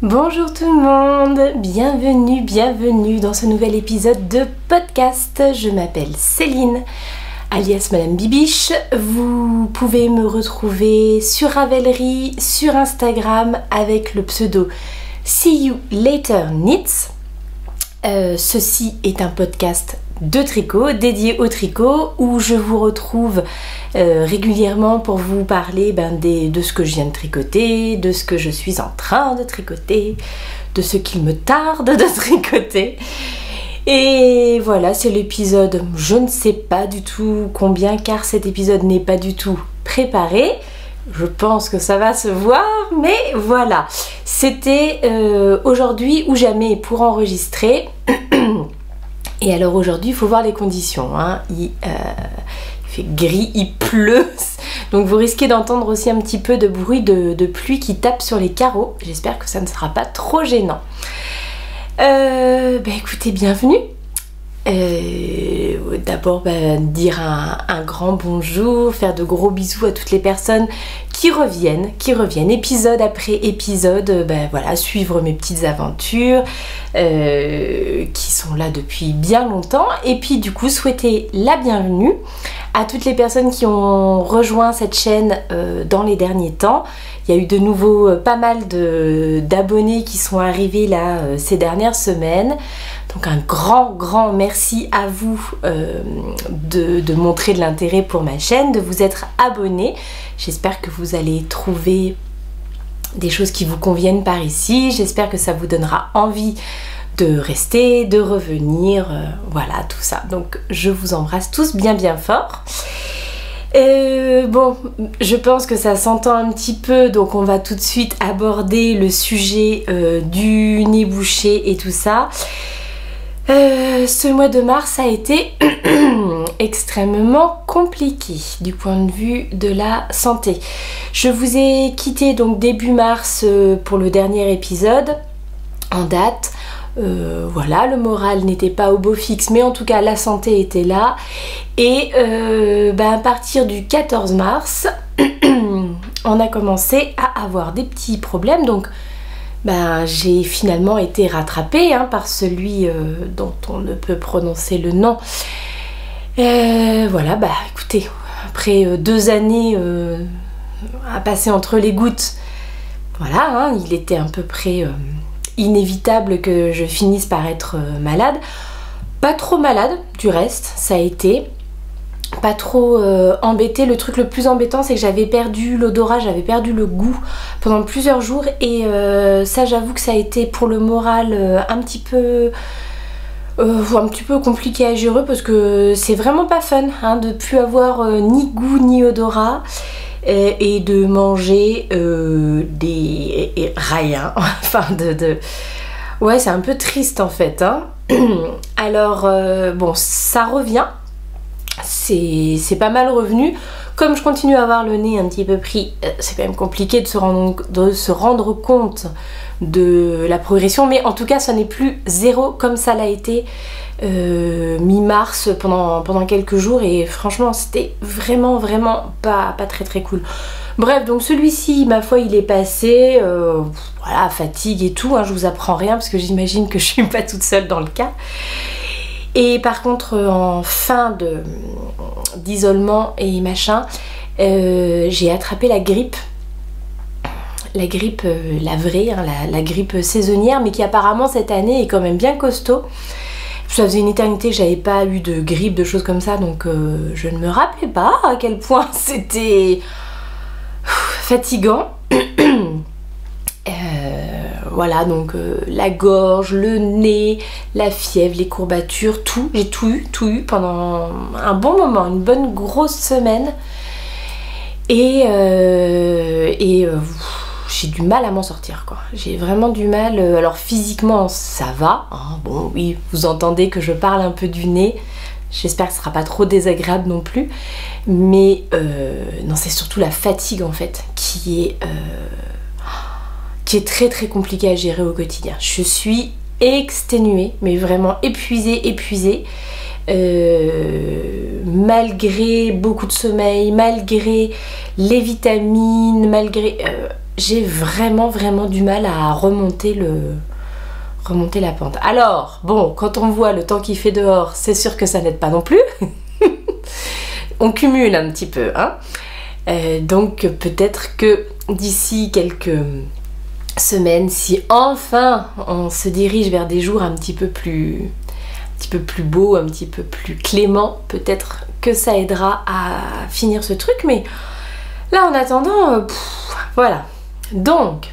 Bonjour tout le monde, bienvenue dans ce nouvel épisode de podcast. Je m'appelle Céline, alias Madame Bibiche. Vous pouvez me retrouver sur Ravelry, sur Instagram avec le pseudo See You Later Knits. Ceci est un podcast de tricot, dédié au tricot, où je vous retrouve régulièrement pour vous parler de ce que je viens de tricoter, de ce que je suis en train de tricoter, de ce qu'il me tarde de tricoter. Et voilà, c'est l'épisode, je ne sais pas du tout combien, car cet épisode n'est pas du tout préparé. Je pense que ça va se voir, mais voilà. C'était aujourd'hui ou jamais pour enregistrer. Et alors aujourd'hui, il faut voir les conditions. Hein. Il fait gris, il pleut. Donc vous risquez d'entendre aussi un petit peu de bruit de pluie qui tape sur les carreaux. J'espère que ça ne sera pas trop gênant. Écoutez, bienvenue. D'abord dire un grand bonjour, faire de gros bisous à toutes les personnes qui reviennent épisode après épisode, voilà, suivre mes petites aventures qui sont là depuis bien longtemps, et puis du coup souhaiter la bienvenue à toutes les personnes qui ont rejoint cette chaîne dans les derniers temps. Il y a eu de nouveau pas mal d'abonnés qui sont arrivés là ces dernières semaines. Donc un grand merci à vous de montrer de l'intérêt pour ma chaîne, de vous être abonnés. J'espère que vous allez trouver des choses qui vous conviennent par ici. J'espère que ça vous donnera envie de rester, de revenir, voilà tout ça. Donc je vous embrasse tous bien fort. Bon, je pense que ça s'entend un petit peu, donc on va tout de suite aborder le sujet du nez bouché et tout ça. Ce mois de mars a été extrêmement compliqué du point de vue de la santé. Je vous ai quitté donc début mars pour le dernier épisode en date. Voilà, le moral n'était pas au beau fixe, mais en tout cas la santé était là. Et à partir du 14 mars, on a commencé à avoir des petits problèmes. Donc j'ai finalement été rattrapée par celui dont on ne peut prononcer le nom. Voilà, écoutez, après 2 années à passer entre les gouttes, voilà, il était à peu près inévitable que je finisse par être malade. Pas trop malade du reste, ça a été. Pas trop embêtée. Le truc le plus embêtant, c'est que j'avais perdu l'odorat, j'avais perdu le goût pendant plusieurs jours, et ça, j'avoue que ça a été pour le moral un petit peu compliqué à gérer, parce que c'est vraiment pas fun de plus avoir ni goût ni odorat et de manger des rien. Enfin ouais, c'est un peu triste en fait. Alors bon, ça revient. C'est pas mal revenu. Comme je continue à avoir le nez un petit peu pris, c'est quand même compliqué de se rendre compte de la progression, mais en tout cas ça n'est plus zéro comme ça l'a été mi-mars pendant quelques jours, et franchement c'était vraiment pas très cool. Bref, donc celui-ci, ma foi, il est passé, voilà, fatigue et tout, je vous apprends rien parce que j'imagine que je suis pas toute seule dans le cas. Et par contre, en fin d'isolement et machin, j'ai attrapé la grippe. La grippe, la vraie, la grippe saisonnière, mais qui apparemment cette année est quand même bien costaud. Ça faisait une éternité que j'avais pas eu de grippe, de choses comme ça, donc je ne me rappelais pas à quel point c'était fatigant. Voilà, donc la gorge, le nez, la fièvre, les courbatures, tout, j'ai tout eu pendant un bon moment, une bonne grosse semaine. Et j'ai du mal à m'en sortir, quoi. J'ai vraiment du mal. Alors physiquement ça va, bon oui, vous entendez que je parle un peu du nez. J'espère que ce sera pas trop désagréable non plus. Mais non, c'est surtout la fatigue en fait qui est très compliqué à gérer au quotidien. Je suis exténuée, mais vraiment épuisée. Malgré beaucoup de sommeil, malgré les vitamines, malgré... j'ai vraiment du mal à remonter la pente. Alors, bon, quand on voit le temps qu'il fait dehors, c'est sûr que ça n'aide pas non plus. On cumule un petit peu, hein. Donc peut-être que d'ici quelques semaines, si enfin on se dirige vers des jours un petit peu plus beaux, un petit peu plus cléments, peut-être que ça aidera à finir ce truc. Mais là, en attendant, voilà. Donc,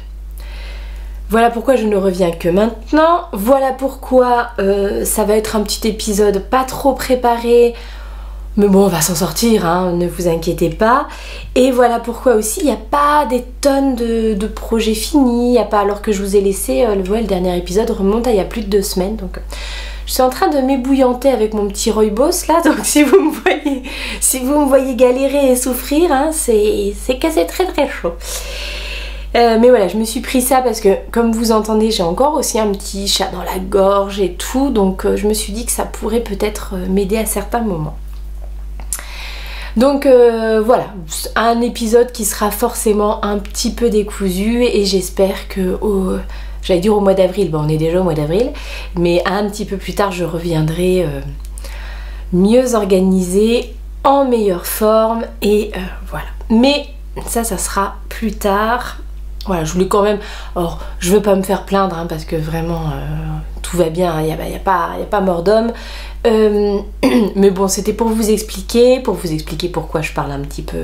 voilà pourquoi je ne reviens que maintenant. Voilà pourquoi ça va être un petit épisode pas trop préparé. Mais bon, on va s'en sortir, hein, ne vous inquiétez pas. Et voilà pourquoi aussi, il n'y a pas des tonnes de projets finis. Il n'y a pas, alors que je vous ai laissé, le dernier épisode remonte à il y a plus de 2 semaines. Donc, je suis en train de m'ébouillanter avec mon petit rooibos là. Donc, si vous me voyez galérer et souffrir, hein, c'est que c'est très chaud. Mais voilà, je me suis pris ça parce que, comme vous entendez, j'ai encore aussi un petit chat dans la gorge et tout. Donc, je me suis dit que ça pourrait peut-être m'aider à certains moments. Donc voilà, un épisode qui sera forcément un petit peu décousu et j'espère que, j'allais dire au mois d'avril, bon on est déjà au mois d'avril, mais un petit peu plus tard je reviendrai mieux organisée, en meilleure forme et voilà. Mais ça sera plus tard. Voilà, je voulais quand même, alors je veux pas me faire plaindre hein, parce que vraiment tout va bien, il n'y a pas mort d'homme. Mais bon, c'était pour vous expliquer pourquoi je parle un petit peu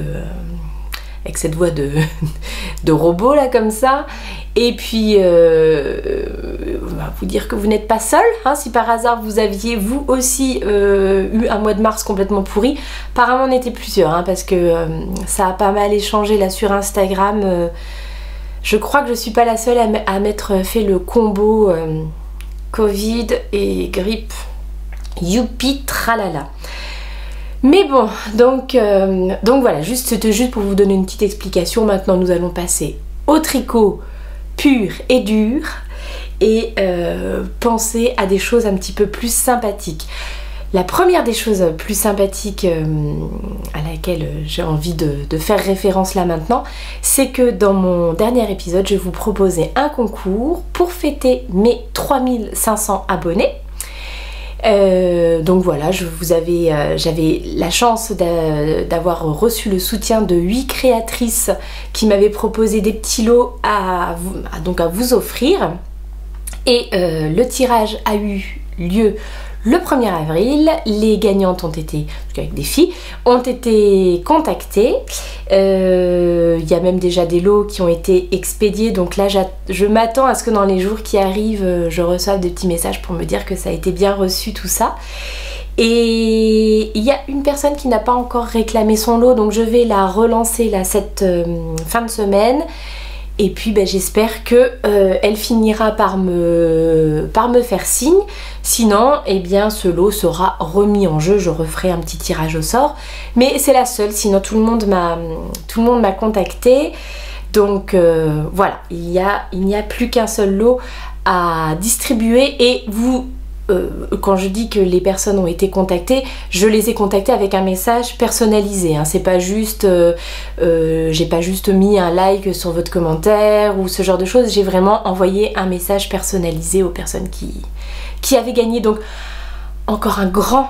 avec cette voix de robot là comme ça. Et puis vous dire que vous n'êtes pas seul, hein, si par hasard vous aviez vous aussi eu un mois de mars complètement pourri. Apparemment on était plusieurs, hein, parce que ça a pas mal échangé là sur Instagram. Je crois que je suis pas la seule à m'être fait le combo Covid et grippe. Youpi tralala. Mais bon, donc voilà, c'était juste pour vous donner une petite explication. Maintenant nous allons passer au tricot pur et dur et penser à des choses un petit peu plus sympathiques. La première des choses plus sympathiques à laquelle j'ai envie de faire référence là maintenant, c'est que dans mon dernier épisode, je vous proposais un concours pour fêter mes 3500 abonnés. Donc voilà, j'avais la chance d'avoir reçu le soutien de 8 créatrices qui m'avaient proposé des petits lots à vous offrir. Et le tirage a eu lieu le 1er avril, les gagnantes ont été, avec des filles, ont été contactées. Il y a même déjà des lots qui ont été expédiés, donc là je m'attends à ce que dans les jours qui arrivent, je reçoive des petits messages pour me dire que ça a été bien reçu tout ça. Et il y a une personne qui n'a pas encore réclamé son lot, donc je vais la relancer là cette fin de semaine. Et puis j'espère que elle finira par me faire signe. Sinon, eh bien ce lot sera remis en jeu. Je referai un petit tirage au sort. Mais c'est la seule, sinon tout le monde m'a contacté. Donc voilà, il n'y a plus qu'un seul lot à distribuer. Et vous, quand je dis que les personnes ont été contactées, je les ai contactées avec un message personnalisé, hein. C'est pas juste j'ai pas juste mis un like sur votre commentaire ou ce genre de choses. J'ai vraiment envoyé un message personnalisé aux personnes qui avaient gagné. Donc encore un grand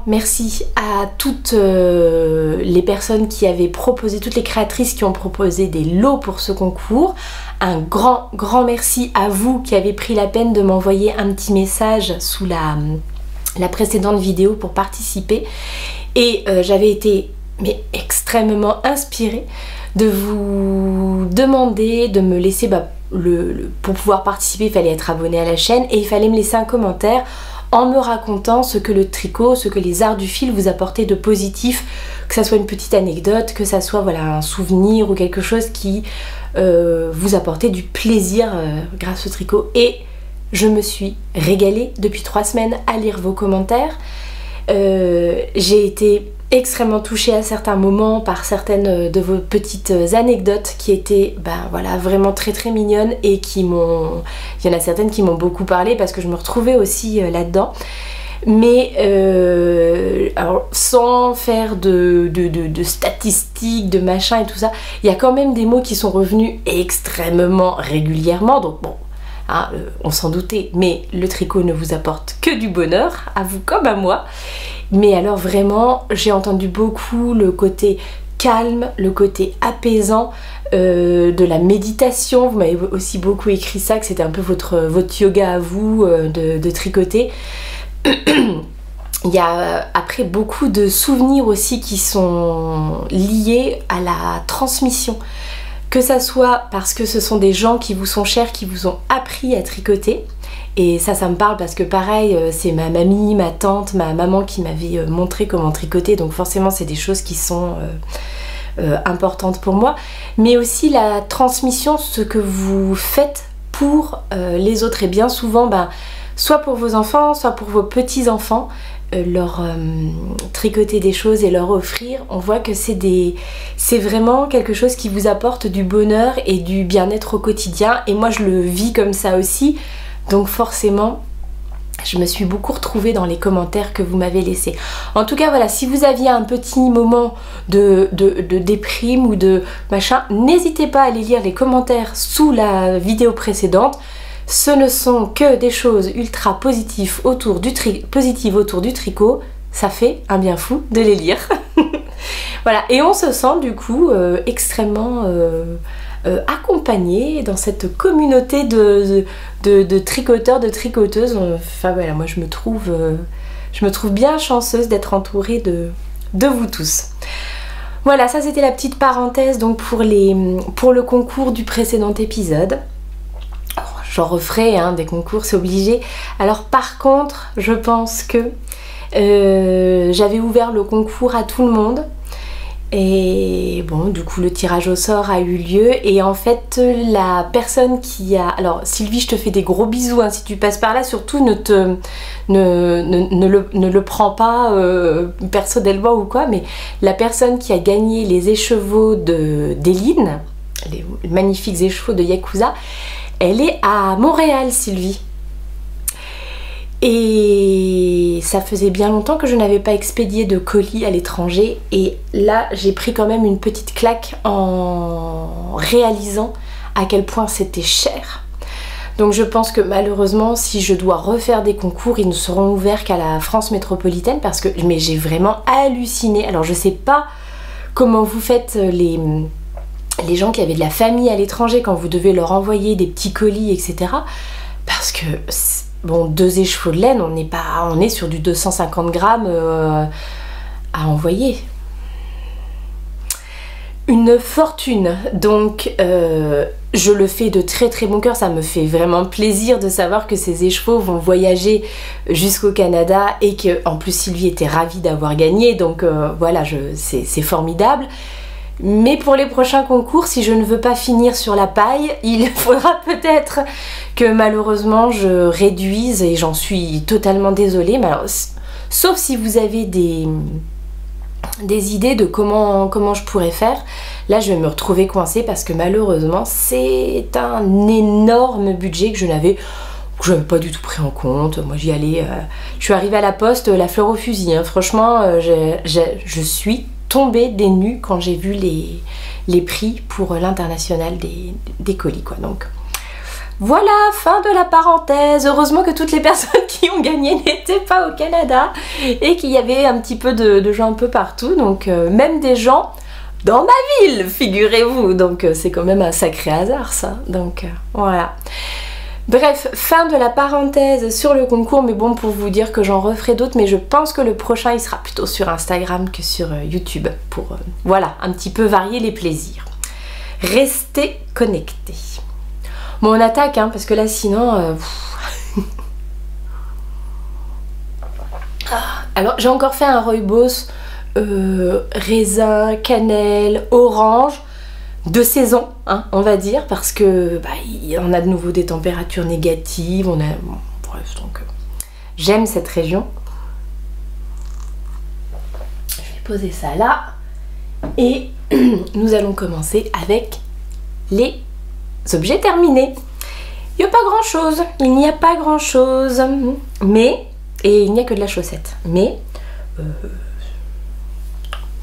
merci à toutes les personnes qui avaient proposé, toutes les créatrices qui ont proposé des lots pour ce concours. Un grand merci à vous qui avez pris la peine de m'envoyer un petit message sous la précédente vidéo pour participer. Et j'avais été extrêmement inspirée de vous demander de me laisser, pour pouvoir participer, il fallait être abonné à la chaîne et il fallait me laisser un commentaire en me racontant ce que le tricot, ce que les arts du fil vous apportaient de positif, que ça soit une petite anecdote, que ça soit voilà, un souvenir ou quelque chose qui vous apportait du plaisir grâce au tricot. Et je me suis régalée depuis 3 semaines à lire vos commentaires. J'ai été extrêmement touchée à certains moments par certaines de vos petites anecdotes qui étaient voilà, vraiment très mignonnes et qui m'ont... Il y en a certaines qui m'ont beaucoup parlé parce que je me retrouvais aussi là-dedans. Mais alors sans faire de statistiques, de machin et tout ça, il y a quand même des mots qui sont revenus extrêmement régulièrement, donc bon, hein, on s'en doutait, mais le tricot ne vous apporte que du bonheur, à vous comme à moi. Mais alors vraiment, j'ai entendu beaucoup le côté calme, le côté apaisant, de la méditation. Vous m'avez aussi beaucoup écrit ça, que c'était un peu votre yoga à vous de tricoter. Il y a après beaucoup de souvenirs aussi qui sont liés à la transmission. Que ça soit parce que ce sont des gens qui vous sont chers, qui vous ont appris à tricoter. Et ça me parle parce que pareil, c'est ma mamie, ma tante, ma maman qui m'avait montré comment tricoter. Donc forcément, c'est des choses qui sont importantes pour moi. Mais aussi la transmission, ce que vous faites pour les autres. Et bien souvent, soit pour vos enfants, soit pour vos petits-enfants, leur tricoter des choses et leur offrir, on voit que c'est vraiment quelque chose qui vous apporte du bonheur et du bien-être au quotidien. Et moi, je le vis comme ça aussi. Donc forcément, je me suis beaucoup retrouvée dans les commentaires que vous m'avez laissés. En tout cas, voilà, si vous aviez un petit moment de déprime ou de machin, n'hésitez pas à aller lire les commentaires sous la vidéo précédente. Ce ne sont que des choses ultra positives autour du tricot. Ça fait un bien fou de les lire. Voilà, et on se sent du coup extrêmement accompagné dans cette communauté de tricoteurs, de tricoteuses. Enfin voilà, moi je me trouve bien chanceuse d'être entourée de vous tous. Voilà, ça c'était la petite parenthèse donc pour le concours du précédent épisode. J'en referai hein, des concours, c'est obligé. Alors par contre, je pense que j'avais ouvert le concours à tout le monde. Et bon, du coup le tirage au sort a eu lieu. Et en fait, la personne qui a... Alors Sylvie, je te fais des gros bisous hein, si tu passes par là. Surtout ne le prends pas personnellement ou quoi. Mais la personne qui a gagné les écheveaux d'Eline, les magnifiques écheveaux de Yakuza, elle est à Montréal, Sylvie. Et ça faisait bien longtemps que je n'avais pas expédié de colis à l'étranger. Et là, j'ai pris quand même une petite claque en réalisant à quel point c'était cher. Donc je pense que malheureusement, si je dois refaire des concours, ils ne seront ouverts qu'à la France métropolitaine. Mais j'ai vraiment halluciné. Alors je sais pas comment vous faites les gens qui avaient de la famille à l'étranger quand vous devez leur envoyer des petits colis, etc. Parce que, bon, 2 écheveaux de laine, on est sur du 250 grammes à envoyer. Une fortune. Donc, je le fais de très très bon cœur. Ça me fait vraiment plaisir de savoir que ces écheveaux vont voyager jusqu'au Canada et que, en plus, Sylvie était ravie d'avoir gagné. Donc, voilà, c'est formidable. Mais pour les prochains concours, si je ne veux pas finir sur la paille, il faudra peut-être que malheureusement je réduise, et j'en suis totalement désolée. Mais alors, sauf si vous avez des idées de comment je pourrais faire, là je vais me retrouver coincée parce que malheureusement c'est un énorme budget que je n'avais pas du tout pris en compte. Moi j'y allais, je suis arrivée à la poste la fleur au fusil, hein. Franchement je suis tombée des nues quand j'ai vu les prix pour l'international des colis quoi. Donc voilà, fin de la parenthèse. Heureusement que toutes les personnes qui ont gagné n'étaient pas au Canada et qu'il y avait un petit peu de gens un peu partout, donc même des gens dans ma ville, figurez-vous. Donc c'est quand même un sacré hasard ça. Donc voilà. Bref, fin de la parenthèse sur le concours, mais bon, pour vous dire que j'en referai d'autres, mais je pense que le prochain il sera plutôt sur Instagram que sur YouTube pour voilà, un petit peu varier les plaisirs. Restez connectés. Bon, on attaque, hein, parce que là sinon... Alors j'ai encore fait un rooibos raisin, cannelle, orange, de saison, hein, on va dire, parce que on a de nouveau des températures négatives, bon, bref, donc j'aime cette région. Je vais poser ça là et nous allons commencer avec les objets terminés. Il n'y a pas grand chose, il n'y a pas grand chose, mais, et il n'y a que de la chaussette, mais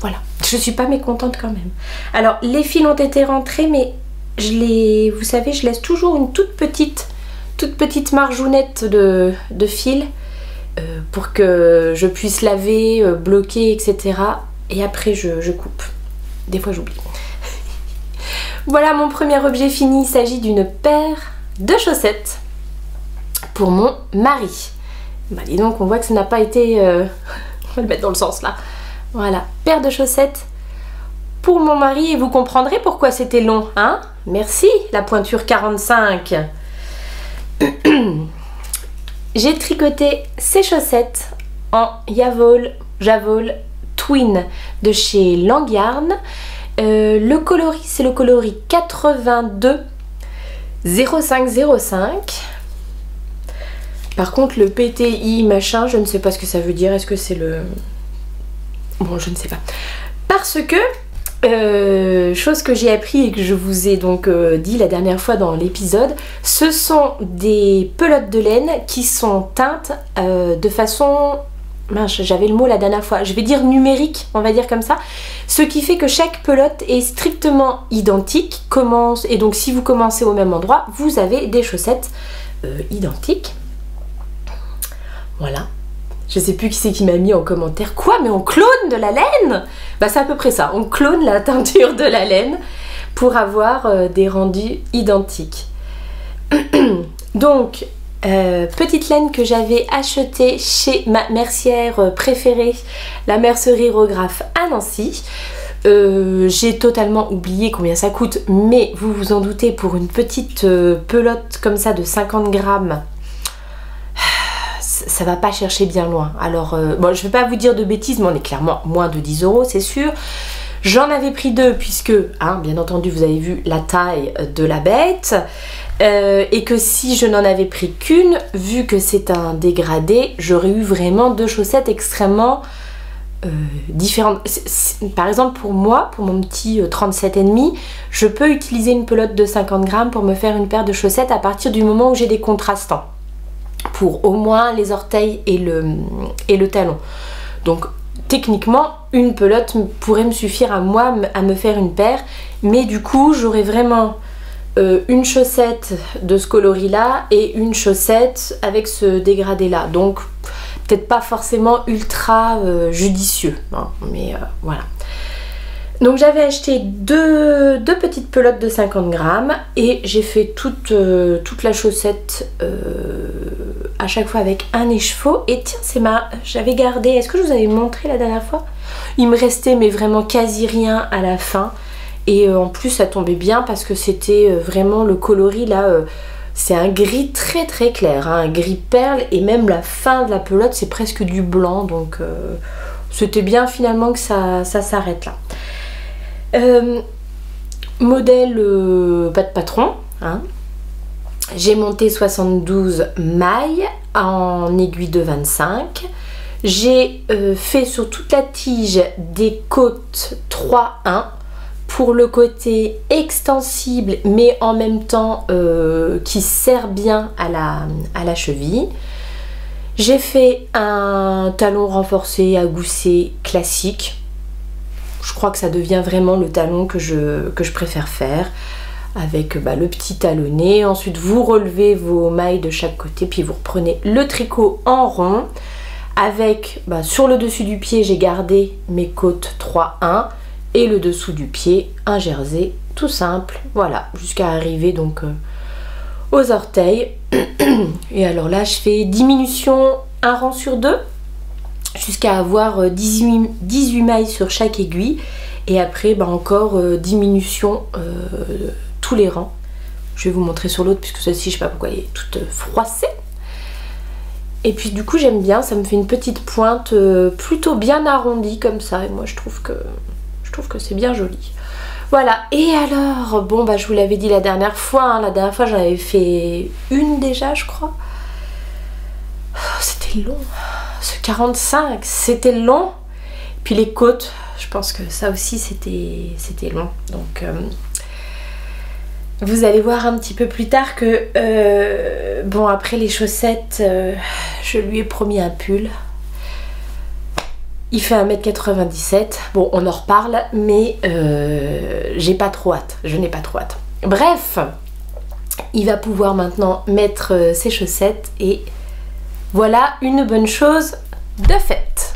voilà, je suis pas mécontente quand même. Alors les fils ont été rentrés, mais vous savez, je laisse toujours une toute petite marjounette de fil pour que je puisse laver, bloquer, etc. Et après je coupe. Des fois j'oublie. Voilà mon premier objet fini, il s'agit d'une paire de chaussettes pour mon mari. Bah dis donc, on voit que ça n'a pas été... on va le mettre dans le sens là. Voilà, paire de chaussettes pour mon mari et vous comprendrez pourquoi c'était long, hein? Merci, la pointure 45. J'ai tricoté ces chaussettes en Javol Twin de chez Langyarn. Le coloris, c'est le coloris 82 0505. Par contre, le PTI machin, je ne sais pas ce que ça veut dire. Est-ce que c'est le... Bon, je ne sais pas. Parce que, chose que j'ai appris et que je vous ai donc dit la dernière fois dans l'épisode, ce sont des pelotes de laine qui sont teintes de façon... Mince, j'avais le mot la dernière fois. Je vais dire numérique, on va dire comme ça. Ce qui fait que chaque pelote est strictement identique. Et donc, si vous commencez au même endroit, vous avez des chaussettes identiques. Voilà. Je sais plus qui c'est qui m'a mis en commentaire. Quoi, mais on clone de la laine? Bah c'est à peu près ça. On clone la teinture de la laine pour avoir des rendus identiques. Donc, petite laine que j'avais achetée chez ma mercière préférée, la mercerie Rographe à Nancy. J'ai totalement oublié combien ça coûte, mais vous vous en doutez, pour une petite pelote comme ça de 50 grammes, ça va pas chercher bien loin. Alors, bon, je vais pas vous dire de bêtises, mais on est clairement moins de 10 €, c'est sûr. J'en avais pris deux puisque, hein, bien entendu, vous avez vu la taille de la bête. Et que si je n'en avais pris qu'une, vu que c'est un dégradé, j'aurais eu vraiment deux chaussettes extrêmement différentes. Par exemple, pour moi, pour mon petit 37,5, je peux utiliser une pelote de 50 grammes pour me faire une paire de chaussettes à partir du moment où j'ai des contrastants. Pour au moins les orteils et le talon. Donc techniquement une pelote pourrait me suffire à moi à me faire une paire, mais du coup j'aurais vraiment une chaussette de ce coloris là et une chaussette avec ce dégradé là, donc peut-être pas forcément ultra judicieux, hein, mais voilà. Donc j'avais acheté deux petites pelotes de 50 grammes et j'ai fait toute la chaussette à chaque fois avec un écheveau. Et tiens, j'avais gardé, est-ce que je vous avais montré la dernière fois? Il me restait mais vraiment quasi rien à la fin. Et en plus ça tombait bien parce que c'était vraiment le coloris là, c'est un gris très très clair, hein, un gris perle, et même la fin de la pelote c'est presque du blanc, donc c'était bien finalement que ça s'arrête là. Modèle pas de patron, hein. J'ai monté 72 mailles en aiguille de 25. J'ai fait sur toute la tige des côtes 3-1 pour le côté extensible mais en même temps qui sert bien à la cheville. J'ai fait un talon renforcé à gousset classique. Je crois que ça devient vraiment le talon que je préfère faire, avec le petit talonnet. Ensuite vous relevez vos mailles de chaque côté, puis vous reprenez le tricot en rond avec sur le dessus du pied j'ai gardé mes côtes 3-1 et le dessous du pied un jersey tout simple, voilà, jusqu'à arriver donc aux orteils. Et alors là je fais diminution un rang sur deux jusqu'à avoir 18 mailles sur chaque aiguille, et après encore diminution tous les rangs. Je vais vous montrer sur l'autre puisque celle-ci je sais pas pourquoi elle est toute froissée. Et puis du coup j'aime bien, ça me fait une petite pointe plutôt bien arrondie comme ça, et moi je trouve que c'est bien joli. Voilà, et alors, bon je vous l'avais dit la dernière fois, hein, la dernière fois j'en avais fait une déjà je crois. Oh, c'était long, ce 45, c'était long. Puis les côtes, je pense que ça aussi c'était long. Donc vous allez voir un petit peu plus tard que bon, après les chaussettes, je lui ai promis un pull. Il fait 1m97. Bon, on en reparle, mais j'ai pas trop hâte. Je n'ai pas trop hâte. Bref, il va pouvoir maintenant mettre ses chaussettes et voilà une bonne chose de faite.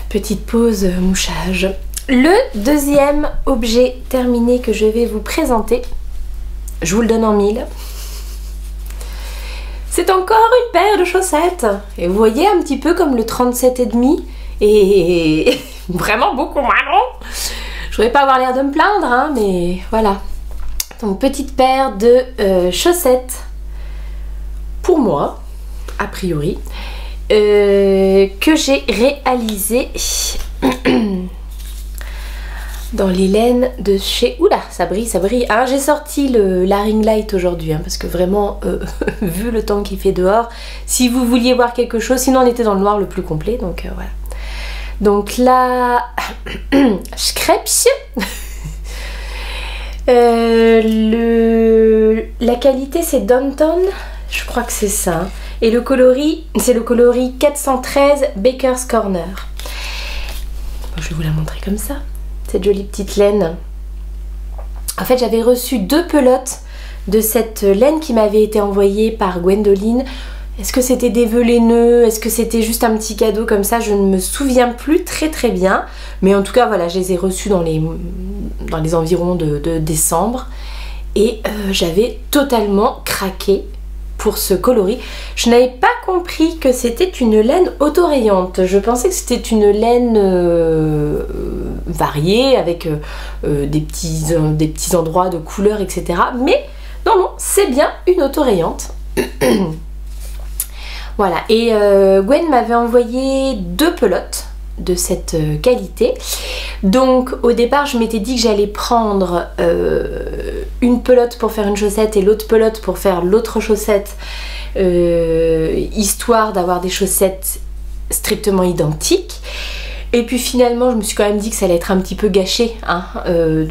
Petite pause mouchage. Le deuxième objet terminé que je vais vous présenter, je vous le donne en mille. C'est encore une paire de chaussettes. Et vous voyez un petit peu comme le 37,5 et vraiment beaucoup moins long. Je voudrais pas avoir l'air de me plaindre, hein, mais voilà. Donc petite paire de chaussettes pour moi, a priori, que j'ai réalisé dans les laines de chez... Oula, ça brille, ça brille. Alors j'ai sorti la ring light aujourd'hui, hein, parce que vraiment, vu le temps qu'il fait dehors, si vous vouliez voir quelque chose, sinon on était dans le noir le plus complet, donc voilà. Donc là, Schkrepsch. La qualité c'est Downton, je crois que c'est ça, hein. Et le coloris, c'est le coloris 413 Baker's Corner. Bon, je vais vous la montrer comme ça, cette jolie petite laine. En fait, j'avais reçu 2 pelotes de cette laine qui m'avait été envoyée par Gwendoline. Est-ce que c'était des vœux laineux? Est-ce que c'était juste un petit cadeau comme ça? Je ne me souviens plus très bien. Mais en tout cas, voilà, je les ai reçus dans les environs de décembre. Et j'avais totalement craqué pour ce coloris. Je n'avais pas compris que c'était une laine autorayante. Je pensais que c'était une laine variée avec des petits endroits de couleurs, etc. Mais non, c'est bien une autorayante. Voilà, et Gwen m'avait envoyé 2 pelotes de cette qualité. Donc au départ je m'étais dit que j'allais prendre une pelote pour faire une chaussette et l'autre pelote pour faire l'autre chaussette, histoire d'avoir des chaussettes strictement identiques. Et puis finalement je me suis quand même dit que ça allait être un petit peu gâché, hein,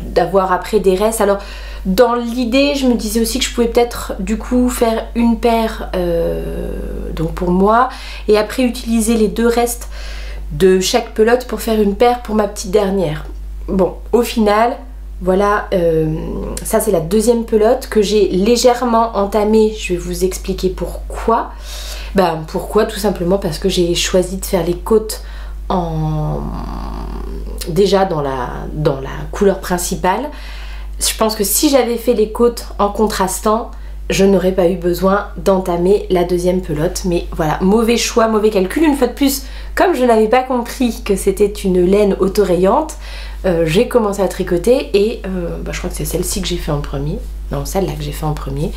d'avoir après des restes. Alors dans l'idée je me disais aussi que je pouvais peut-être du coup faire une paire donc pour moi et après utiliser les 2 restes de chaque pelote pour faire une paire pour ma petite dernière. Bon, au final, voilà, ça c'est la 2e pelote que j'ai légèrement entamée. Je vais vous expliquer pourquoi. Ben pourquoi, tout simplement parce que j'ai choisi de faire les côtes déjà dans la couleur principale. Je pense que si j'avais fait les côtes en contrastant, je n'aurais pas eu besoin d'entamer la 2e pelote. Mais voilà, mauvais choix, mauvais calcul. Une fois de plus, comme je n'avais pas compris que c'était une laine autorayante, j'ai commencé à tricoter et je crois que c'est celle-ci que j'ai fait en premier. Non, celle-là que j'ai fait en premier.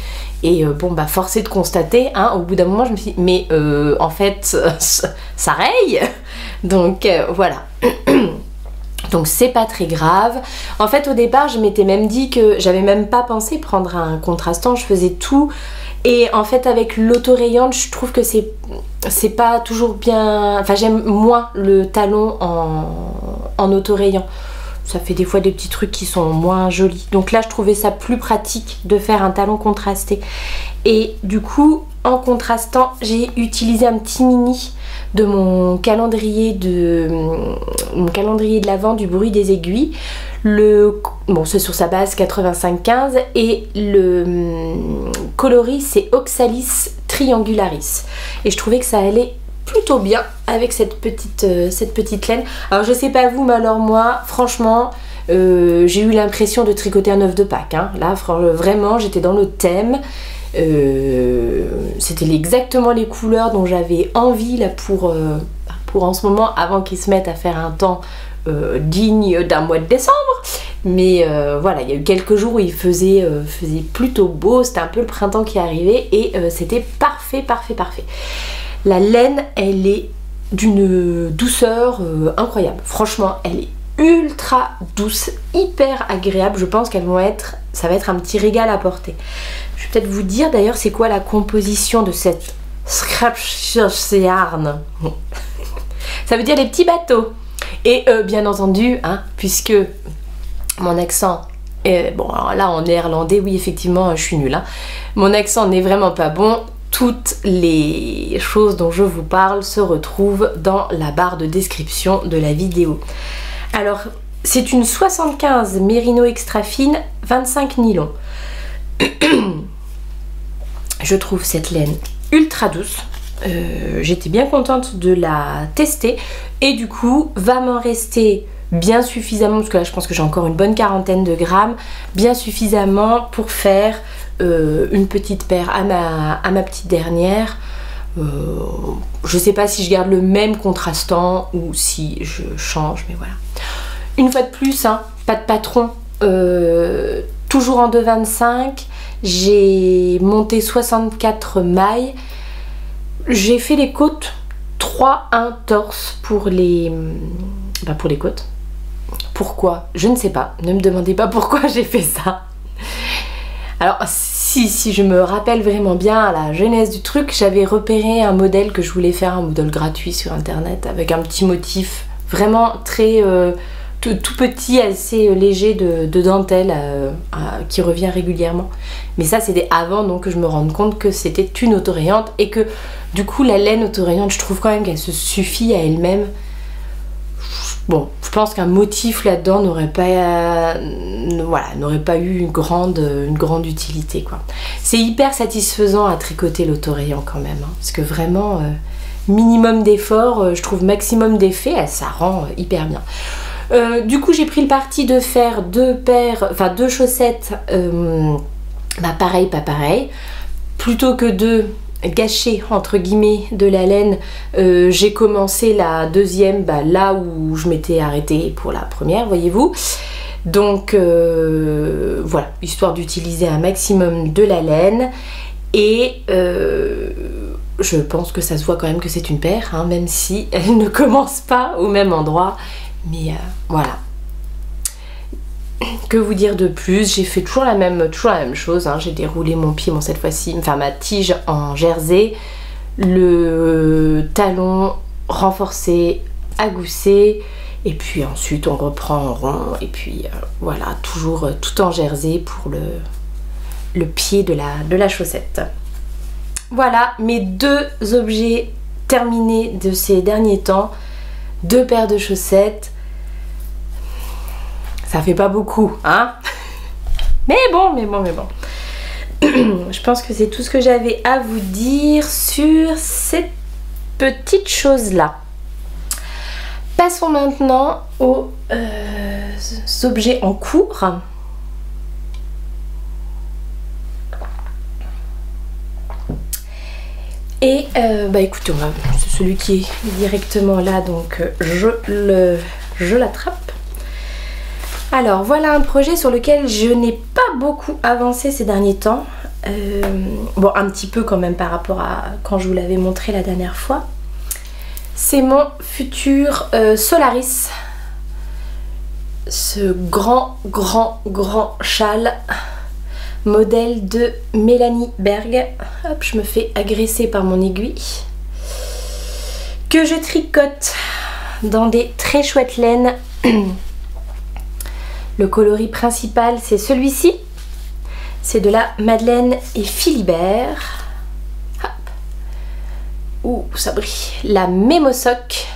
Et bon, bah force est de constater, hein, au bout d'un moment, je me suis dit, mais en fait, ça raye. Donc voilà. Donc c'est pas très grave. En fait au départ je m'étais même dit que j'avais même pas pensé prendre un contrastant, je faisais tout. Et en fait avec l'autorayante je trouve que c'est pas toujours bien. Enfin j'aime moins le talon en autorayant. Ça fait des fois des petits trucs qui sont moins jolis. Donc là je trouvais ça plus pratique de faire un talon contrasté. Et du coup en contrastant j'ai utilisé un petit mini de mon calendrier de l'Avent du bruit des aiguilles. Bon, c'est sur sa base 85-15 et le coloris c'est Oxalis Triangularis. Et je trouvais que ça allait plutôt bien avec cette petite laine. Alors je sais pas vous, mais alors moi, franchement, j'ai eu l'impression de tricoter un œuf de Pâques. Hein. Là, vraiment, j'étais dans le thème. C'était exactement les couleurs dont j'avais envie là pour en ce moment, avant qu'ils se mettent à faire un temps digne d'un mois de décembre. Mais voilà, il y a eu quelques jours où il faisait plutôt beau, c'était un peu le printemps qui arrivait et c'était parfait. La laine, elle est d'une douceur incroyable. Franchement, elle est ultra douce, hyper agréable. Je pense ça va être un petit régal à porter. Je vais peut-être vous dire d'ailleurs c'est quoi la composition de cette Schkrepsch yarn. Ça veut dire les petits bateaux. Et bien entendu, hein, puisque mon accent est... Bon, alors là en néerlandais, oui effectivement je suis nulle. Hein. Mon accent n'est vraiment pas bon. toutes les choses dont je vous parle se retrouvent dans la barre de description de la vidéo. Alors, c'est une 75 Merino extra fine, 25 nylon. Je trouve cette laine ultra douce. J'étais bien contente de la tester et du coup va m'en rester bien suffisamment, parce que là je pense que j'ai encore une bonne quarantaine de grammes, bien suffisamment pour faire une petite paire à ma petite dernière. Je sais pas si je garde le même contrastant ou si je change, mais voilà. Une fois de plus, hein, pas de patron, toujours en 2,25. J'ai monté 64 mailles. J'ai fait les côtes 3-1 torse pour les côtes. Pourquoi? Je ne sais pas. Ne me demandez pas pourquoi j'ai fait ça. Alors si je me rappelle vraiment bien à la genèse du truc, j'avais repéré un modèle que je voulais faire, un modèle gratuit sur internet avec un petit motif vraiment très tout petit, assez léger de dentelle qui revient régulièrement. Mais ça c'était avant donc que je me rende compte que c'était une autorayante et que du coup la laine autorayante, je trouve quand même qu'elle se suffit à elle-même. Bon, je pense qu'un motif là-dedans n'aurait pas eu une grande utilité, quoi. C'est hyper satisfaisant à tricoter l'autorayant quand même, hein, parce que vraiment, minimum d'effort, je trouve maximum d'effet, ça rend hyper bien. Du coup, j'ai pris le parti de faire deux chaussettes, pareil, pas pareil. Plutôt que de gâcher entre guillemets de la laine, j'ai commencé la deuxième là où je m'étais arrêtée pour la première, voyez-vous. Donc voilà, histoire d'utiliser un maximum de la laine. Et je pense que ça se voit quand même que c'est une paire, hein, même si elle ne commence pas au même endroit. Mais voilà. Que vous dire de plus? J'ai fait toujours la même chose, hein. J'ai déroulé mon pied, cette fois-ci, ma tige en jersey, le talon renforcé, agoussé, et puis ensuite on reprend en rond, et puis voilà, toujours tout en jersey pour le pied de la chaussette. Voilà mes deux objets terminés de ces derniers temps, deux paires de chaussettes. Ça fait pas beaucoup, hein? Mais bon. Je pense que c'est tout ce que j'avais à vous dire sur cette petite chose-là. Passons maintenant aux objets en cours. Et écoutez, c'est celui qui est directement là, donc je l'attrape. Alors voilà un projet sur lequel je n'ai pas beaucoup avancé ces derniers temps. Bon, un petit peu quand même par rapport à quand je vous l'avais montré la dernière fois. C'est mon futur Solaris. Ce grand châle, modèle de Mélanie Berg. Hop, je me fais agresser par mon aiguille. Que je tricote dans des très chouettes laines. Le coloris principal, c'est celui-ci. C'est de la Madeleine et Philibert. Hop. Ouh, ça brille. La Mémosoc.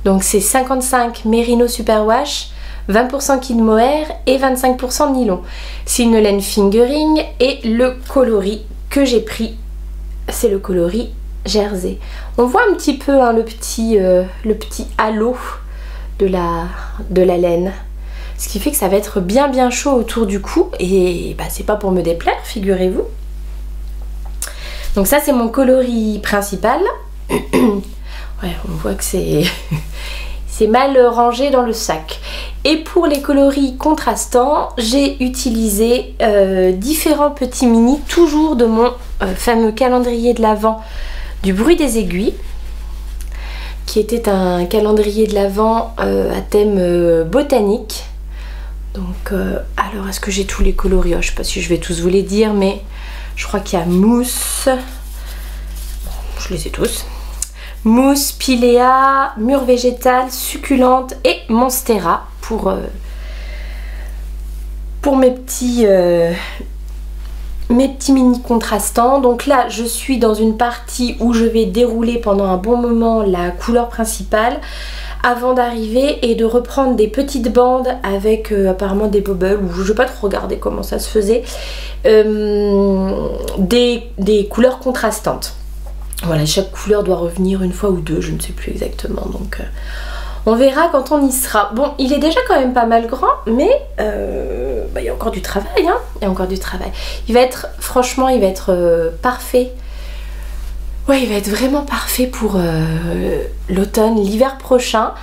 Donc c'est 55 Merino Superwash, 20% kid mohair et 25% nylon. C'est une laine fingering et le coloris que j'ai pris, c'est le coloris jersey. On voit un petit peu hein, le petit halo de la laine. Ce qui fait que ça va être bien chaud autour du cou. Et c'est pas pour me déplaire, figurez-vous. Donc ça, c'est mon coloris principal. Ouais, on voit que c'est mal rangé dans le sac. Et pour les coloris contrastants, j'ai utilisé différents petits mini, toujours de mon fameux calendrier de l'Avent du bruit des aiguilles, qui était un calendrier de l'Avent à thème botanique. Donc, alors est-ce que j'ai tous les coloris? Je sais pas si je vais tous vous les dire, mais je crois qu'il y a mousse. Bon, je les ai tous. Mousse, pilea, mûre végétale, succulente et monstera pour mes petits mes petits mini contrastants. Donc là je suis dans une partie où je vais dérouler pendant un bon moment la couleur principale avant d'arriver et de reprendre des petites bandes avec apparemment des bubbles, ou je vais pas trop regarder comment ça se faisait, des couleurs contrastantes. Voilà, chaque couleur doit revenir une fois ou deux, je ne sais plus exactement, donc on verra quand on y sera. Bon, il est déjà quand même pas mal grand, mais il y a encore du travail, hein. Il y a encore du travail. Il va être, franchement, il va être parfait. Ouais, il va être vraiment parfait pour l'automne, l'hiver prochain.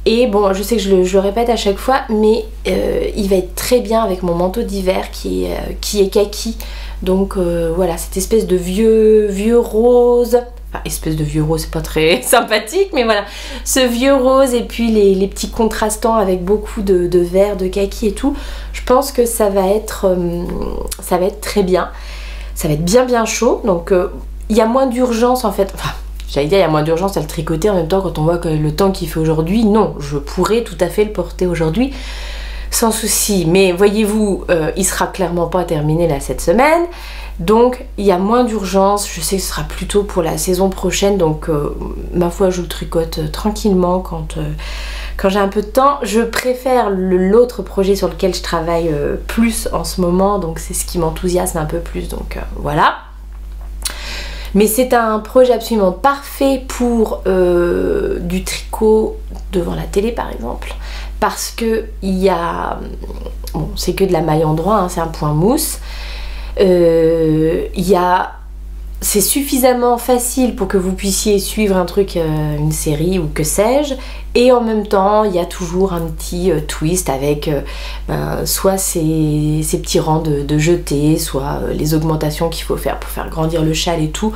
Et bon, je sais que je le répète à chaque fois, mais il va être très bien avec mon manteau d'hiver qui est kaki. Donc voilà, cette espèce de vieux rose. Enfin, espèce de vieux rose, c'est pas très sympathique, mais voilà. Ce vieux rose et puis les petits contrastants avec beaucoup de vert, de kaki et tout. Je pense que ça va être très bien. Ça va être bien chaud, donc... il y a moins d'urgence en fait, enfin j'allais dire il y a moins d'urgence à le tricoter, en même temps quand on voit que le temps qu'il fait aujourd'hui, non, je pourrais tout à fait le porter aujourd'hui sans souci, mais voyez-vous, il sera clairement pas terminé là cette semaine, donc il y a moins d'urgence. Je sais que ce sera plutôt pour la saison prochaine, donc ma foi je le tricote tranquillement quand j'ai un peu de temps. Je préfère l'autre projet sur lequel je travaille plus en ce moment, donc c'est ce qui m'enthousiasme un peu plus, donc voilà. Mais c'est un projet absolument parfait pour du tricot devant la télé par exemple. Parce que il y a... Bon, c'est que de la maille endroit, hein, c'est un point mousse. C'est suffisamment facile pour que vous puissiez suivre un truc, une série ou que sais-je. Et en même temps, il y a toujours un petit twist avec soit ces petits rangs de jetés, soit les augmentations qu'il faut faire pour faire grandir le châle et tout.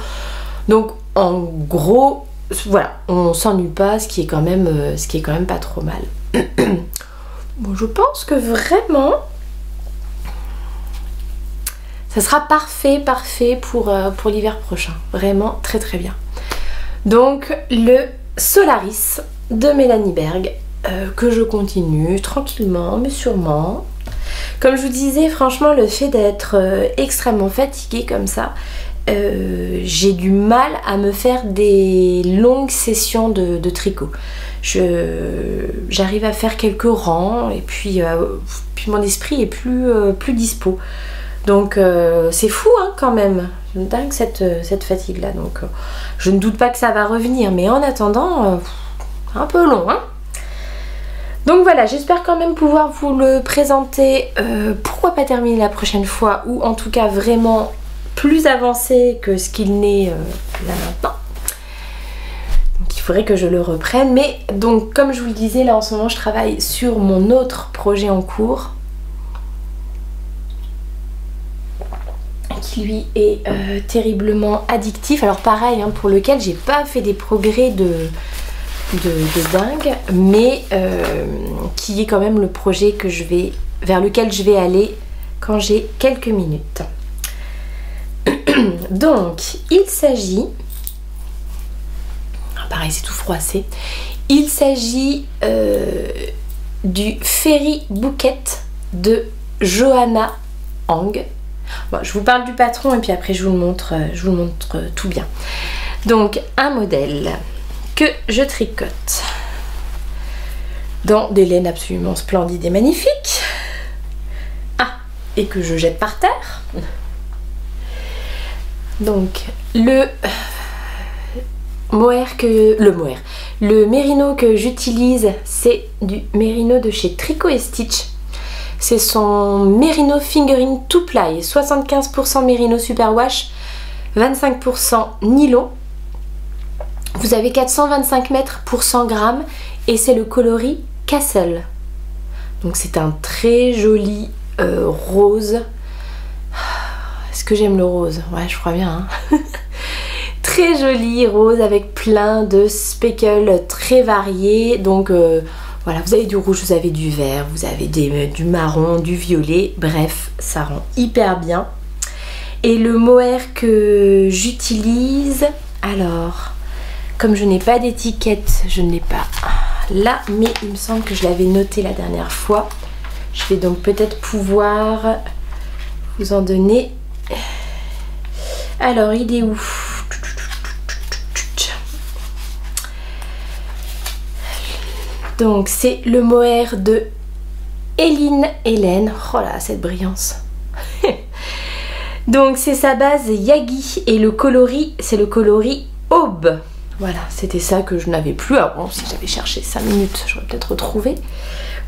Donc en gros, voilà, on s'ennuie pas, ce qui est quand même pas trop mal. Bon, je pense que vraiment... ça sera parfait pour l'hiver prochain. Vraiment très bien. Donc le Solaris de Mélanie Berg que je continue tranquillement mais sûrement. Comme je vous disais, franchement le fait d'être extrêmement fatiguée comme ça, j'ai du mal à me faire des longues sessions de tricot. J'arrive à faire quelques rangs et puis mon esprit est plus dispo. Donc c'est fou hein, quand même, dingue cette fatigue là, donc je ne doute pas que ça va revenir, mais en attendant un peu long hein. Donc voilà, j'espère quand même pouvoir vous le présenter, pourquoi pas terminer la prochaine fois, ou en tout cas vraiment plus avancé que ce qu'il n'est là maintenant. Donc il faudrait que je le reprenne, mais donc comme je vous le disais, là en ce moment je travaille sur mon autre projet en cours, qui lui est terriblement addictif, alors pareil hein, pour lequel j'ai pas fait des progrès de dingue, mais qui est quand même le projet vers lequel je vais aller quand j'ai quelques minutes. Donc il s'agit, pareil c'est tout froissé, il s'agit du Fairy Bouquet de Johanna Hang. Bon, je vous parle du patron et puis après je vous le montre tout bien. Donc un modèle que je tricote dans des laines absolument splendides et magnifiques. Ah, et que je jette par terre. Donc le mérino que j'utilise, c'est du mérino de chez Tricot & Stitch. C'est son Merino Fingering 2 Ply, 75% Merino Superwash, 25% nylon. Vous avez 425 mètres pour 100 grammes et c'est le coloris Castle. Donc c'est un très joli rose. Est-ce que j'aime le rose? Ouais, je crois bien. Hein. Très joli rose avec plein de speckles très variés. Donc... voilà, vous avez du rouge, vous avez du vert, vous avez du marron, du violet, bref, ça rend hyper bien. Et le mohair que j'utilise, alors, comme je n'ai pas d'étiquette, je ne l'ai pas là, mais il me semble que je l'avais noté la dernière fois. Je vais donc peut-être pouvoir vous en donner Alors, il est où? Donc, c'est le mohair de Hélène. Oh là, cette brillance. Donc, c'est sa base Yagi et le coloris, c'est le coloris Aube. Voilà, c'était ça que je n'avais plus. Alors, bon, si j'avais cherché 5 minutes, j'aurais peut-être retrouvé.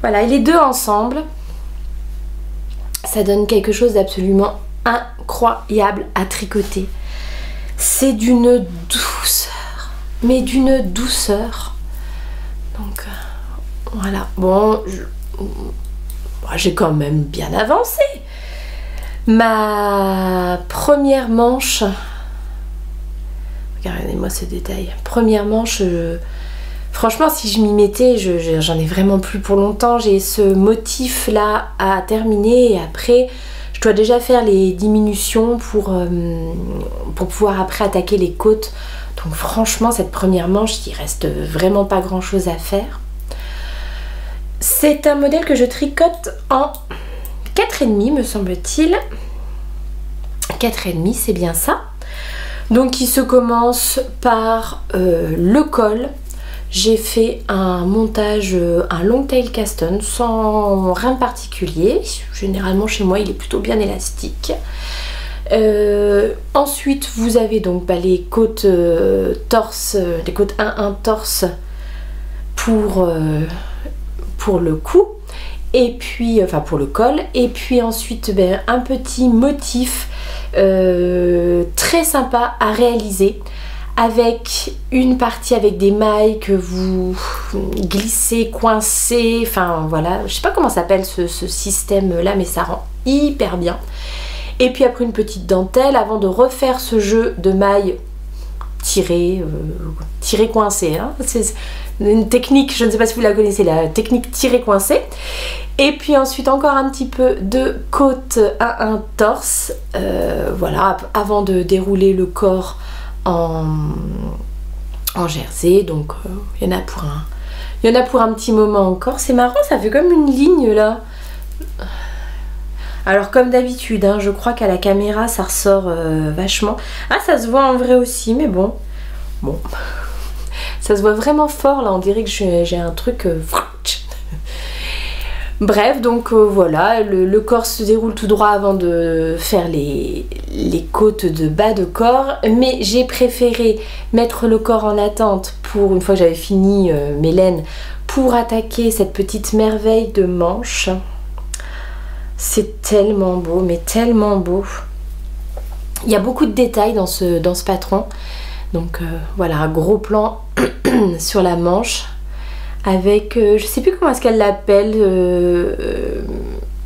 Voilà, et les deux ensemble, ça donne quelque chose d'absolument incroyable à tricoter. C'est d'une douceur, mais d'une douceur. Donc, voilà. Bon, j'ai quand même bien avancé. Ma première manche, regardez-moi ce détail. Première manche, franchement, si je m'y mettais, j'en ai vraiment plus pour longtemps. J'ai ce motif là à terminer et après, je dois déjà faire les diminutions pour pouvoir après attaquer les côtes. Donc franchement, cette première manche, il reste vraiment pas grand chose à faire. C'est un modèle que je tricote en 4,5 me semble-t-il. 4,5, c'est bien ça. Donc il se commence par le col. J'ai fait un montage, un long tail cast on sans rien de particulier. Généralement chez moi il est plutôt bien élastique. Ensuite vous avez donc les côtes torse, les côtes 1-1 torse pour le cou. Et puis, enfin pour le col, et puis ensuite un petit motif très sympa à réaliser avec une partie avec des mailles que vous glissez, coincez, enfin voilà, je sais pas comment s'appelle ce système là, mais ça rend hyper bien. Et puis après une petite dentelle avant de refaire ce jeu de mailles tirées, coincées, hein. C'est une technique, je ne sais pas si vous la connaissez, la technique tirée coincée. Et puis ensuite encore un petit peu de côte 1-1 torse, voilà, avant de dérouler le corps en jersey. Donc il y en a pour un petit moment encore. C'est marrant, ça fait comme une ligne là. Alors comme d'habitude, hein, je crois qu'à la caméra ça ressort vachement. Ah, ça se voit en vrai aussi, mais bon. Ça se voit vraiment fort là, on dirait que j'ai un truc... Bref, donc voilà, le corps se déroule tout droit avant de faire les côtes de bas de corps. Mais j'ai préféré mettre le corps en attente pour, une fois que j'avais fini mes laines, pour attaquer cette petite merveille de manche. C'est tellement beau, mais tellement beau. Il y a beaucoup de détails dans ce patron. Donc voilà, un gros plan sur la manche avec, je sais plus comment est-ce qu'elle l'appelle,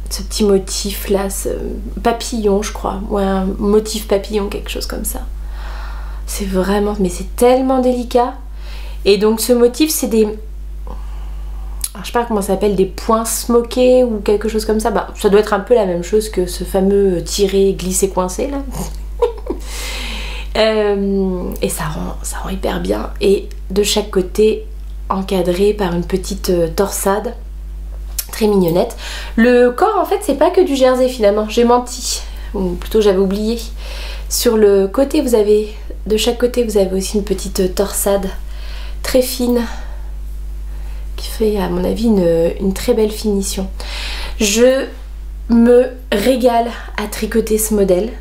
ce petit motif là, ce papillon je crois, ouais, un motif papillon, quelque chose comme ça. C'est vraiment, mais c'est tellement délicat. Et donc ce motif c'est des, je sais pas comment ça s'appelle, des points smokés ou quelque chose comme ça. Bah, ça doit être un peu la même chose que ce fameux tiré, glissé, coincé là. Et ça rend hyper bien. Et de chaque côté, encadré par une petite torsade très mignonnette. Le corps en fait c'est pas que du jersey finalement, j'ai menti, ou plutôt j'avais oublié. Sur le côté vous avez, de chaque côté vous avez aussi une petite torsade très fine qui fait à mon avis une très belle finition. Je me régale à tricoter ce modèle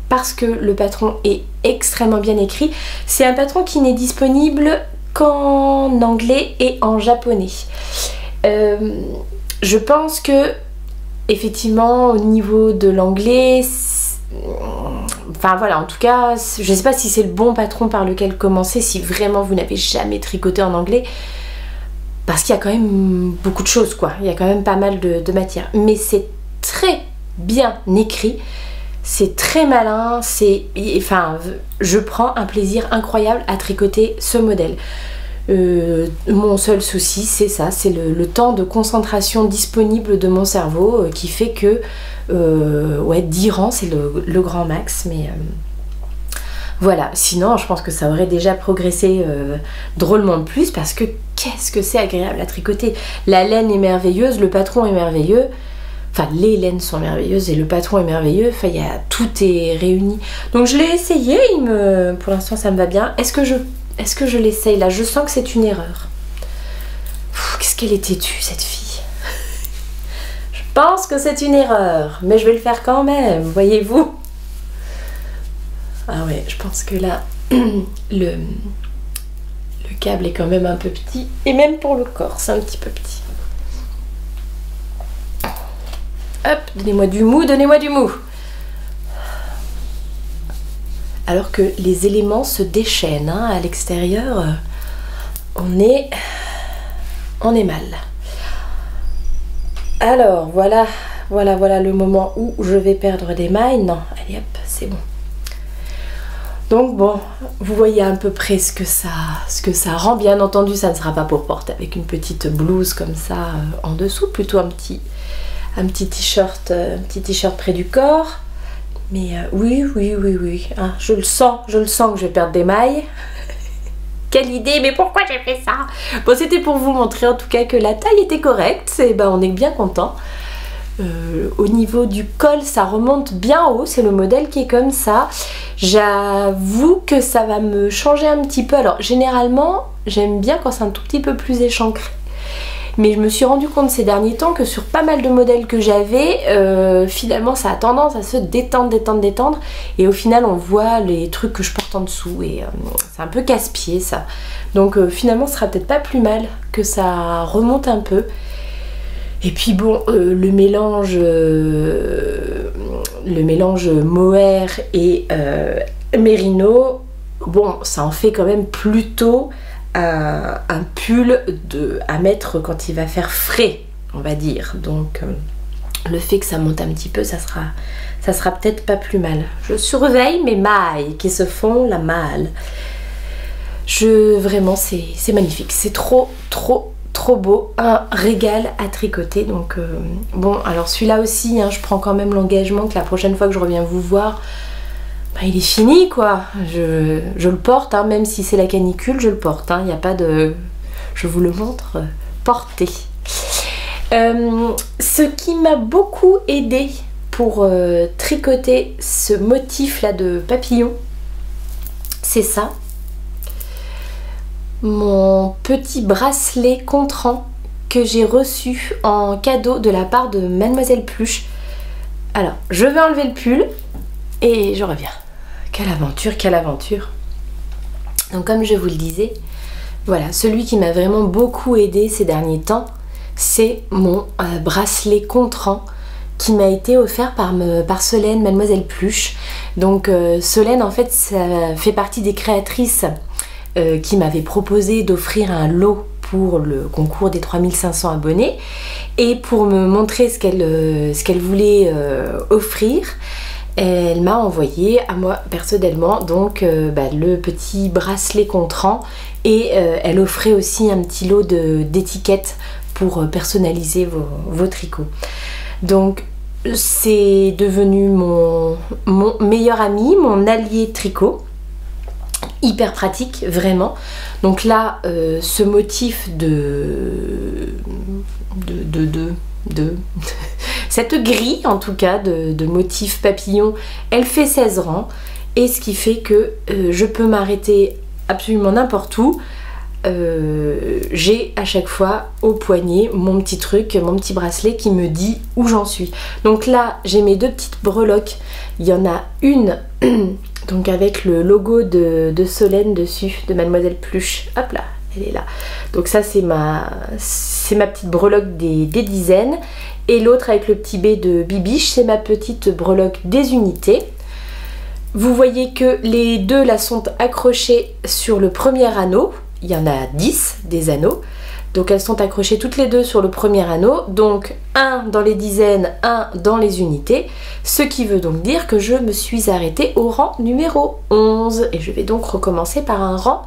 parce que le patron est extrêmement bien écrit. C'est un patron qui n'est disponible qu'en anglais et en japonais. Je pense que effectivement au niveau de l'anglais, enfin voilà, en tout cas je ne sais pas si c'est le bon patron par lequel commencer si vraiment vous n'avez jamais tricoté en anglais, parce qu'il y a quand même beaucoup de choses quoi, il y a quand même pas mal de matière, mais c'est très bien écrit. C'est très malin, enfin, je prends un plaisir incroyable à tricoter ce modèle. Mon seul souci, c'est ça, c'est le temps de concentration disponible de mon cerveau qui fait que, ouais, 10 rangs, c'est le grand max, mais voilà. Sinon, je pense que ça aurait déjà progressé drôlement de plus, parce que qu'est-ce que c'est agréable à tricoter. La laine est merveilleuse, le patron est merveilleux. Enfin, les laines sont merveilleuses et le patron est merveilleux. Enfin, tout est réuni. Donc je l'ai essayé, pour l'instant ça me va bien. Est-ce que je l'essaye là? Je sens que c'est une erreur. Qu'est-ce qu'elle est têtue cette fille. Je pense que c'est une erreur, mais je vais le faire quand même, voyez-vous. Ah ouais, je pense que là, le câble est quand même un peu petit. Et même pour le corps, c'est un petit peu petit. Hop, donnez-moi du mou, donnez-moi du mou. Alors que les éléments se déchaînent hein, à l'extérieur, on est mal. Alors voilà le moment où je vais perdre des mailles. Non, allez hop, c'est bon. Donc bon, vous voyez à peu près ce que ça rend. Bien entendu, ça ne sera pas pour porter avec une petite blouse comme ça en dessous, plutôt un petit t-shirt près du corps. Mais oui, hein, je le sens que je vais perdre des mailles. Quelle idée, mais pourquoi j'ai fait ça? Bon, c'était pour vous montrer en tout cas que la taille était correcte, et ben on est bien content. Au niveau du col, ça remonte bien haut, c'est le modèle qui est comme ça. J'avoue que ça va me changer un petit peu. Alors généralement, j'aime bien quand c'est un tout petit peu plus échancré. Mais je me suis rendu compte ces derniers temps que sur pas mal de modèles que j'avais, finalement ça a tendance à se détendre. Et au final on voit les trucs que je porte en dessous et c'est un peu casse-pied ça. Donc finalement ce sera peut-être pas plus mal que ça remonte un peu. Et puis bon, le mélange mohair et mérino, bon ça en fait quand même plutôt un pull à mettre quand il va faire frais, on va dire. Donc le fait que ça monte un petit peu, ça sera peut-être pas plus mal. Je surveille mes mailles qui se font la malle. Vraiment c'est magnifique, c'est trop beau, un régal à tricoter. Donc bon, alors celui-là aussi hein, je prends quand même l'engagement que la prochaine fois que je reviens vous voir, bah, il est fini quoi. Je le porte hein, même si c'est la canicule, je le porte hein, il n'y a pas de... je vous le montre porté. Ce qui m'a beaucoup aidé pour tricoter ce motif là de papillon, c'est ça, mon petit bracelet contrant que j'ai reçu en cadeau de la part de Mademoiselle Pluche. Alors je vais enlever le pull et je reviens. Quelle aventure, quelle aventure. Donc comme je vous le disais, voilà, celui qui m'a vraiment beaucoup aidé ces derniers temps, c'est mon bracelet contrant qui m'a été offert par Solène, Mademoiselle Pluche. Donc Solène en fait ça fait partie des créatrices qui m'avait proposé d'offrir un lot pour le concours des 3500 abonnés, et pour me montrer ce qu'elle voulait offrir, elle m'a envoyé à moi personnellement donc le petit bracelet contrant, et elle offrait aussi un petit lot d'étiquettes pour personnaliser vos tricots. Donc c'est devenu mon meilleur ami, mon allié tricot. Hyper pratique, vraiment. Donc là, ce motif cette grille, en tout cas, de motif papillon, elle fait 16 rangs. Et ce qui fait que je peux m'arrêter absolument n'importe où. J'ai à chaque fois au poignet mon petit truc, mon petit bracelet qui me dit où j'en suis. Donc là, j'ai mes deux petites breloques. Il y en a une... donc avec le logo de Solène dessus, de Mademoiselle Pluche. Hop là, elle est là. Donc ça c'est ma petite breloque des dizaines. Et l'autre avec le petit B de Bibiche, c'est ma petite breloque des unités. Vous voyez que les deux là sont accrochées sur le premier anneau. Il y en a 10 des anneaux. Donc elles sont accrochées toutes les deux sur le premier anneau. Donc un dans les dizaines, un dans les unités. Ce qui veut donc dire que je me suis arrêtée au rang numéro 11. Et je vais donc recommencer par un rang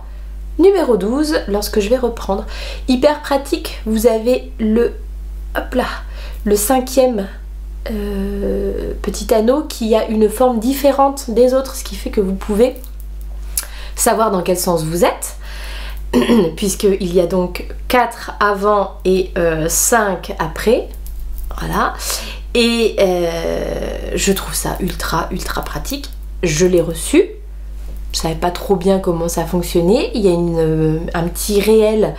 numéro 12 lorsque je vais reprendre. Hyper pratique, vous avez le cinquième petit anneau qui a une forme différente des autres. Ce qui fait que vous pouvez savoir dans quel sens vous êtes. Puisqu'il y a donc 4 avant et 5 après. Voilà. Et je trouve ça ultra pratique. Je l'ai reçu. Je savais pas trop bien comment ça fonctionnait. Il y a un petit réel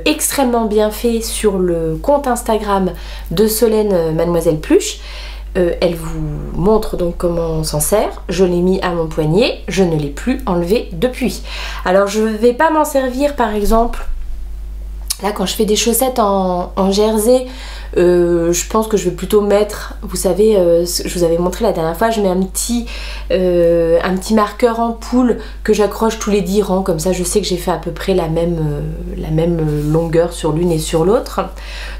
extrêmement bien fait sur le compte Instagram de Solène Mademoiselle Pluche. Elle vous montre donc comment on s'en sert. Je l'ai mis à mon poignet, je ne l'ai plus enlevé depuis. Alors je ne vais pas m'en servir par exemple, là quand je fais des chaussettes en jersey, je pense que je vais plutôt mettre, vous savez, je vous avais montré la dernière fois, je mets un petit marqueur en poule que j'accroche tous les 10 rangs, comme ça je sais que j'ai fait à peu près la même longueur sur l'une et sur l'autre.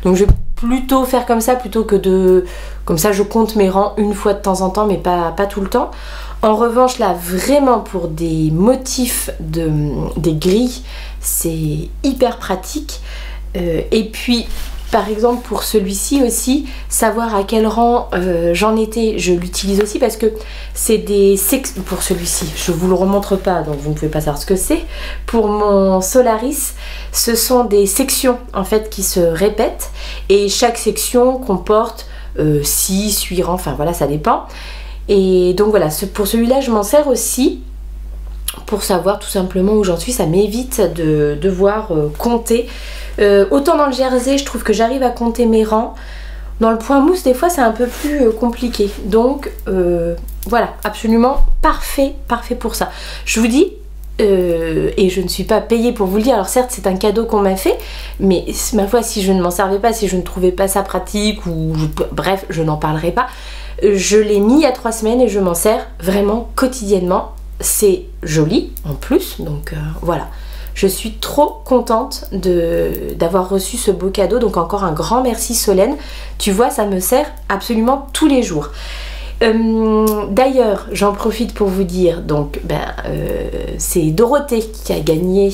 Donc je vais plutôt faire comme ça plutôt que de... Comme ça je compte mes rangs une fois de temps en temps, mais pas tout le temps. En revanche là, vraiment pour des motifs des grilles, c'est hyper pratique. Et puis par exemple pour celui-ci aussi, savoir à quel rang j'en étais, je l'utilise aussi parce que c'est des sections. Pour celui-ci, je vous le remontre pas, donc vous ne pouvez pas savoir ce que c'est. Pour mon Solaris, ce sont des sections en fait qui se répètent et chaque section comporte 6, 8 rangs, enfin voilà, ça dépend. Et donc voilà, pour celui-là je m'en sers aussi pour savoir tout simplement où j'en suis. Ça m'évite de devoir compter. Autant dans le jersey je trouve que j'arrive à compter mes rangs, dans le point mousse des fois c'est un peu plus compliqué, donc voilà, absolument parfait pour ça. Je vous dis, et je ne suis pas payée pour vous le dire, alors certes c'est un cadeau qu'on m'a fait, mais ma foi si je ne m'en servais pas, si je ne trouvais pas ça pratique, ou bref je n'en parlerai pas. Je l'ai mis il y a 3 semaines et je m'en sers vraiment quotidiennement. C'est joli en plus, donc voilà. Je suis trop contente d'avoir reçu ce beau cadeau, donc encore un grand merci Solène. Tu vois, ça me sert absolument tous les jours. D'ailleurs, j'en profite pour vous dire, donc c'est Dorothée qui a gagné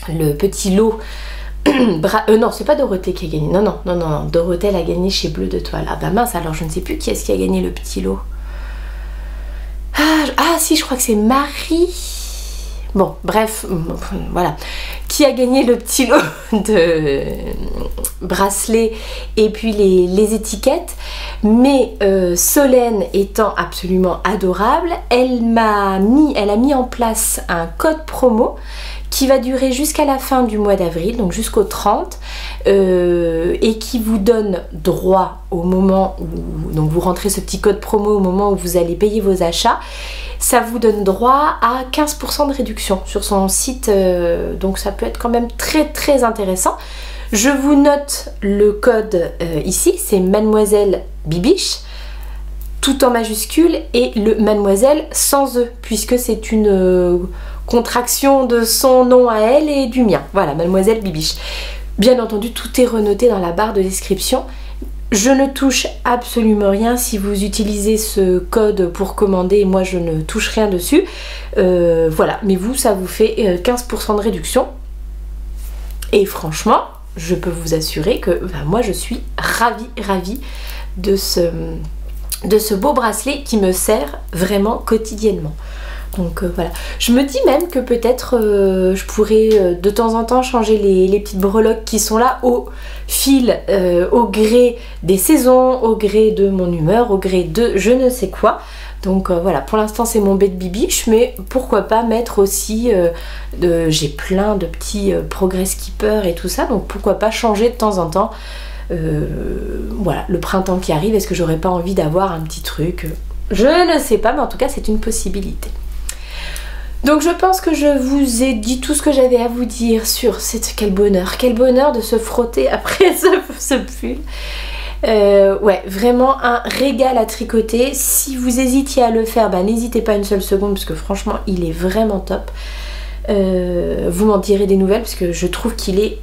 le petit lot. Non, c'est pas Dorothée qui a gagné. Non. Dorothée elle a gagné chez Bleu de Toile. Ah bah mince, alors je ne sais plus qui est-ce qui a gagné le petit lot. Ah si, je crois que c'est Marie. Bon, bref, voilà. Qui a gagné le petit lot de bracelets et puis les étiquettes. Mais Solène étant absolument adorable, elle a mis en place un code promo qui va durer jusqu'à la fin du mois d'avril, donc jusqu'au 30, et qui vous donne droit au moment où donc vous rentrez ce petit code promo au moment où vous allez payer vos achats. Ça vous donne droit à 15% de réduction sur son site, donc ça peut être quand même très intéressant. Je vous note le code ici, c'est Mademoiselle Bibiche, tout en majuscule, et le Mademoiselle sans E, puisque c'est une contraction de son nom à elle et du mien. Voilà, Mademoiselle Bibiche. Bien entendu, tout est renoté dans la barre de description. Je ne touche absolument rien si vous utilisez ce code pour commander, moi je ne touche rien dessus. Voilà, mais vous, ça vous fait 15% de réduction. Et franchement, je peux vous assurer que moi je suis ravie de ce beau bracelet qui me sert vraiment quotidiennement. Donc voilà, je me dis même que peut-être je pourrais de temps en temps changer les petites breloques qui sont là au fil, au gré des saisons, au gré de mon humeur, au gré de je ne sais quoi. Donc voilà, pour l'instant c'est mon Bête Bibiche, mais pourquoi pas mettre aussi, j'ai plein de petits progrès skipper et tout ça, donc pourquoi pas changer de temps en temps. Voilà, le printemps qui arrive, est-ce que j'aurais pas envie d'avoir un petit truc, je ne sais pas, mais en tout cas c'est une possibilité. Donc je pense que je vous ai dit tout ce que j'avais à vous dire sur quel bonheur de se frotter après ce pull. Ouais, vraiment un régal à tricoter. Si vous hésitiez à le faire, n'hésitez pas une seule seconde parce que franchement il est vraiment top. Vous m'en direz des nouvelles parce que je trouve qu'il est,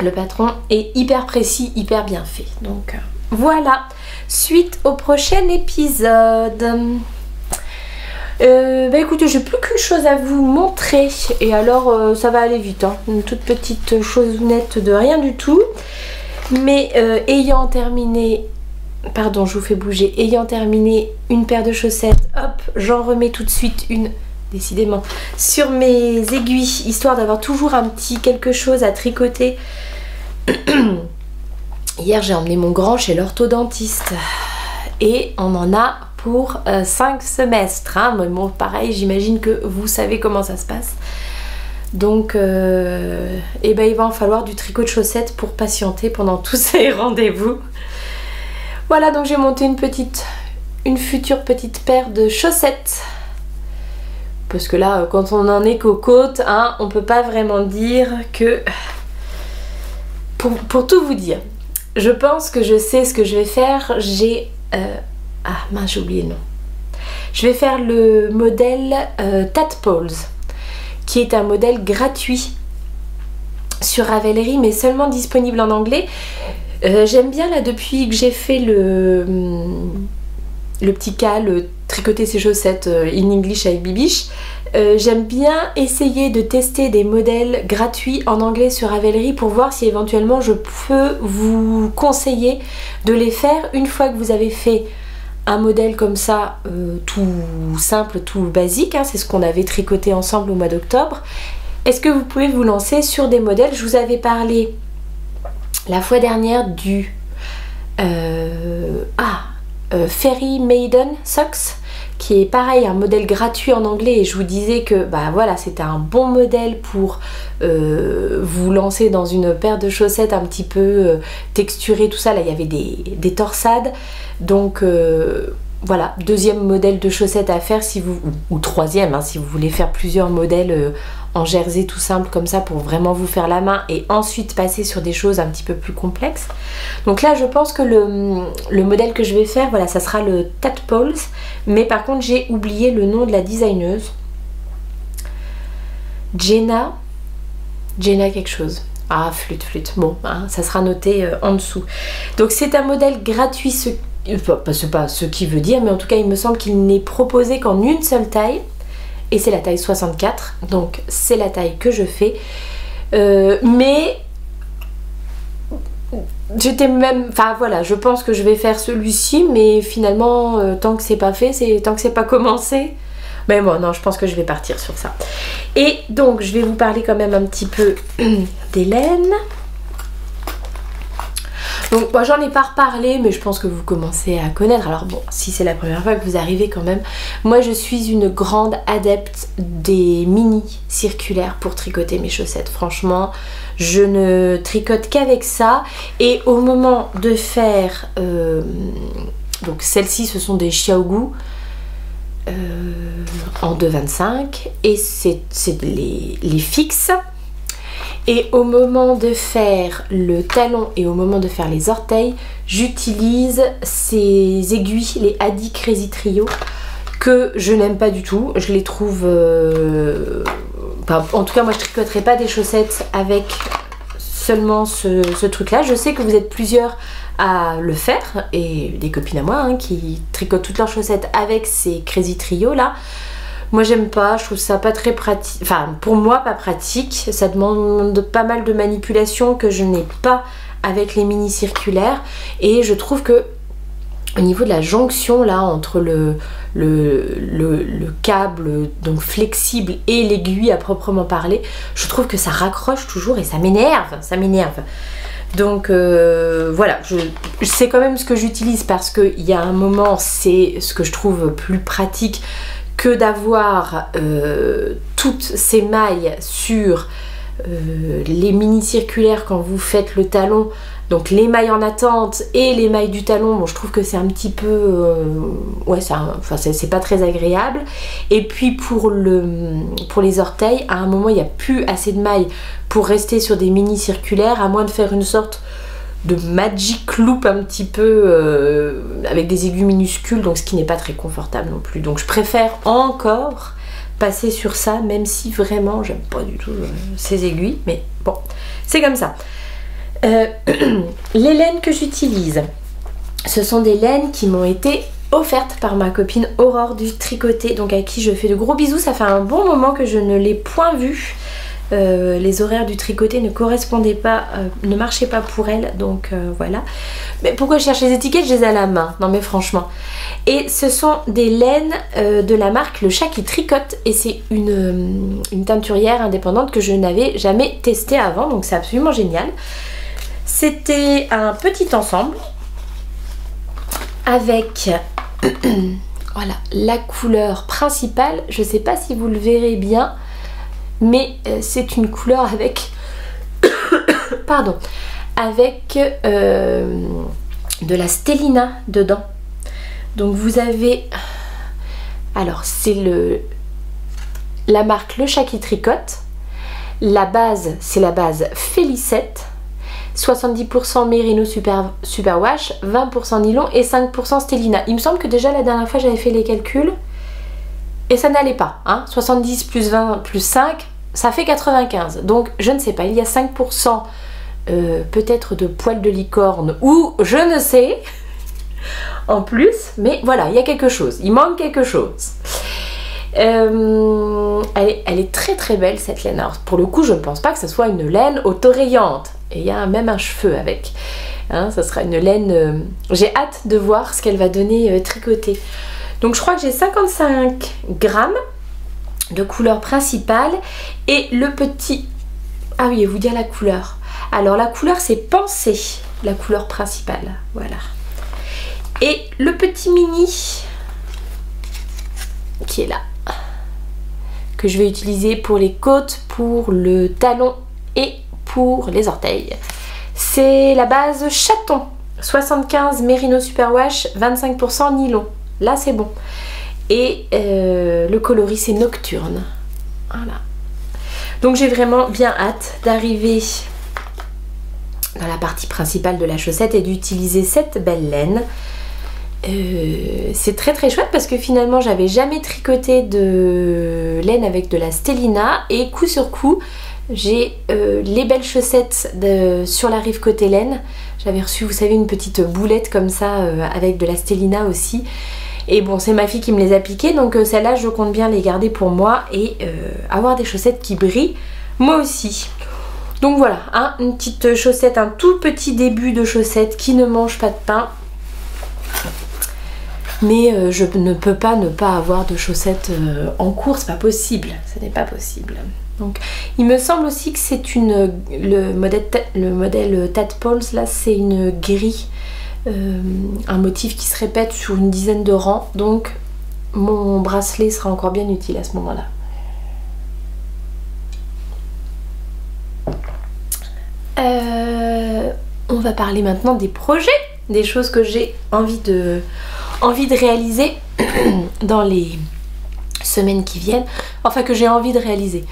le patron est hyper précis, hyper bien fait. Donc voilà, suite au prochain épisode. Écoutez, j'ai plus qu'une chose à vous montrer et alors ça va aller vite, hein. Une toute petite chose nette de rien du tout, mais ayant terminé, pardon je vous fais bouger, ayant terminé une paire de chaussettes, hop, j'en remets tout de suite une, décidément, sur mes aiguilles, histoire d'avoir toujours un petit quelque chose à tricoter Hier j'ai emmené mon grand chez l'orthodontiste et on en a pour 5 semestres. Hein. Bon, pareil, j'imagine que vous savez comment ça se passe. Donc eh ben, il va en falloir du tricot de chaussettes pour patienter pendant tous ces rendez-vous. Voilà, donc j'ai monté une future petite paire de chaussettes. Parce que là, quand on en est qu'aux côtes, hein, on peut pas vraiment dire que... Pour tout vous dire, je pense que je sais ce que je vais faire. Ah mince, j'ai oublié le nom. Je vais faire le modèle Tadpoles, qui est un modèle gratuit sur Ravelry, mais seulement disponible en anglais. J'aime bien, là, depuis que j'ai fait le petit cas, le tricoter ses chaussettes in English avec Bibiche, j'aime bien essayer de tester des modèles gratuits en anglais sur Ravelry pour voir si éventuellement je peux vous conseiller de les faire une fois que vous avez fait un modèle comme ça, tout simple, tout basique, hein, c'est ce qu'on avait tricoté ensemble au mois d'octobre. Est-ce que vous pouvez vous lancer sur des modèles? Je vous avais parlé la fois dernière du Fairy Maiden Socks, qui est pareil, un modèle gratuit en anglais, et je vous disais que bah voilà, c'était un bon modèle pour vous lancer dans une paire de chaussettes un petit peu texturée, tout ça. Là il y avait des torsades, donc voilà, deuxième modèle de chaussettes à faire si vous, ou troisième, hein, si vous voulez faire plusieurs modèles en jersey tout simple comme ça pour vraiment vous faire la main et ensuite passer sur des choses un petit peu plus complexes. Donc là je pense que le modèle que je vais faire, voilà, ça sera le Tadpoles, mais par contre j'ai oublié le nom de la designeuse. Jenna quelque chose. Ah, flûte, bon, hein, ça sera noté en dessous. Donc c'est un modèle gratuit, c'est pas ce qui veut dire, mais en tout cas il me semble qu'il n'est proposé qu'en une seule taille, et c'est la taille 64, donc c'est la taille que je fais. Mais j'étais même, enfin voilà, je pense que je vais faire celui-ci, mais finalement tant que c'est pas fait, tant que c'est pas commencé. Mais bon, non, je pense que je vais partir sur ça. Et donc, je vais vous parler quand même un petit peu des laines. Donc, moi, j'en ai pas reparlé, mais je pense que vous commencez à connaître. Alors bon, si c'est la première fois que vous arrivez quand même, moi, je suis une grande adepte des mini circulaires pour tricoter mes chaussettes. Franchement, je ne tricote qu'avec ça. Et au moment de faire... donc, celles-ci, ce sont des Xiaogu. En 2,25 et c'est les fixes, et au moment de faire le talon et au moment de faire les orteils, j'utilise ces aiguilles, les Adi Crazy Trio, que je n'aime pas du tout. Je les trouve en tout cas moi je tricoterai pas des chaussettes avec seulement ce truc là. Je sais que vous êtes plusieurs à le faire, et des copines à moi hein, qui tricotent toutes leurs chaussettes avec ces Crazy Trio là. Moi j'aime pas, je trouve ça pas très pratique, enfin pour moi pas pratique, ça demande pas mal de manipulation que je n'ai pas avec les mini circulaires, et je trouve que au niveau de la jonction là entre le câble donc flexible et l'aiguille à proprement parler, je trouve que ça raccroche toujours et ça m'énerve, Donc voilà, c'est quand même ce que j'utilise parce qu'il y a un moment, c'est ce que je trouve plus pratique que d'avoir toutes ces mailles sur les mini circulaires quand vous faites le talon. Donc les mailles en attente et les mailles du talon, bon, je trouve que c'est un petit peu... ouais, c'est pas très agréable. Et puis pour les orteils, à un moment, il n'y a plus assez de mailles pour rester sur des mini circulaires, à moins de faire une sorte de magic loop un petit peu avec des aiguilles minuscules, donc ce qui n'est pas très confortable non plus. Donc je préfère encore passer sur ça, même si vraiment j'aime pas du tout ces aiguilles, mais bon, c'est comme ça. Les laines que j'utilise, ce sont des laines qui m'ont été offertes par ma copine Aurore du Tricoté, donc à qui je fais de gros bisous. Ça fait un bon moment que je ne l'ai point vue. Les horaires du Tricoté ne correspondaient pas, ne marchaient pas pour elle, donc voilà. Mais pourquoi je cherche les étiquettes? Je les ai à la main, non mais franchement. Et ce sont des laines de la marque Le Chat qui Tricote, et c'est une teinturière indépendante que je n'avais jamais testée avant, donc c'est absolument génial. c'était un petit ensemble avec voilà, la couleur principale. Je ne sais pas si vous le verrez bien, mais c'est une couleur avec pardon, avec de la stellina dedans. Donc vous avez, alors c'est la marque Le Chat qui tricote. La base, c'est la base Félicette. 70% Merino Superwash, 20% nylon et 5% stellina. Il me semble que déjà la dernière fois j'avais fait les calculs et ça n'allait pas, hein. 70 plus 20 plus 5, ça fait 95. Donc je ne sais pas, il y a 5% peut-être de poils de licorne ou je ne sais en plus, mais voilà, il y a quelque chose, il manque quelque chose. Elle est très très belle cette laine. Alors pour le coup je ne pense pas que ce soit une laine autorayante, et il y a même un cheveu avec, hein, ça sera une laine, j'ai hâte de voir ce qu'elle va donner tricotée. Donc je crois que j'ai 55 grammes de couleur principale et le petit, ah oui, vous dire la couleur. Alors la couleur c'est Pensée, la couleur principale, voilà. Et le petit mini qui est là, que je vais utiliser pour les côtes, pour le talon et pour les orteils. C'est la base Chaton, 75 Merino Superwash, 25% nylon. Là c'est bon. Et le coloris c'est Nocturne. Voilà. Donc j'ai vraiment bien hâte d'arriver dans la partie principale de la chaussette et d'utiliser cette belle laine. C'est très très chouette parce que finalement j'avais jamais tricoté de laine avec de la stellina et coup sur coup j'ai les belles chaussettes sur la rive côté laine. J'avais reçu, vous savez, une petite boulette comme ça avec de la stellina aussi, et bon c'est ma fille qui me les a piquées, donc celles-là je compte bien les garder pour moi et avoir des chaussettes qui brillent moi aussi. Donc voilà, hein, une petite chaussette, un tout petit début de chaussette qui ne mange pas de pain. Mais je ne peux pas ne pas avoir de chaussettes en cours, c'est pas possible, ce n'est pas possible. Donc il me semble aussi que c'est le modèle Tadpoles, là c'est une grille, un motif qui se répète sur une dizaine de rangs, donc mon bracelet sera encore bien utile à ce moment-là. On va parler maintenant des projets, des choses que j'ai envie de réaliser dans les semaines qui viennent, enfin que j'ai envie de réaliser.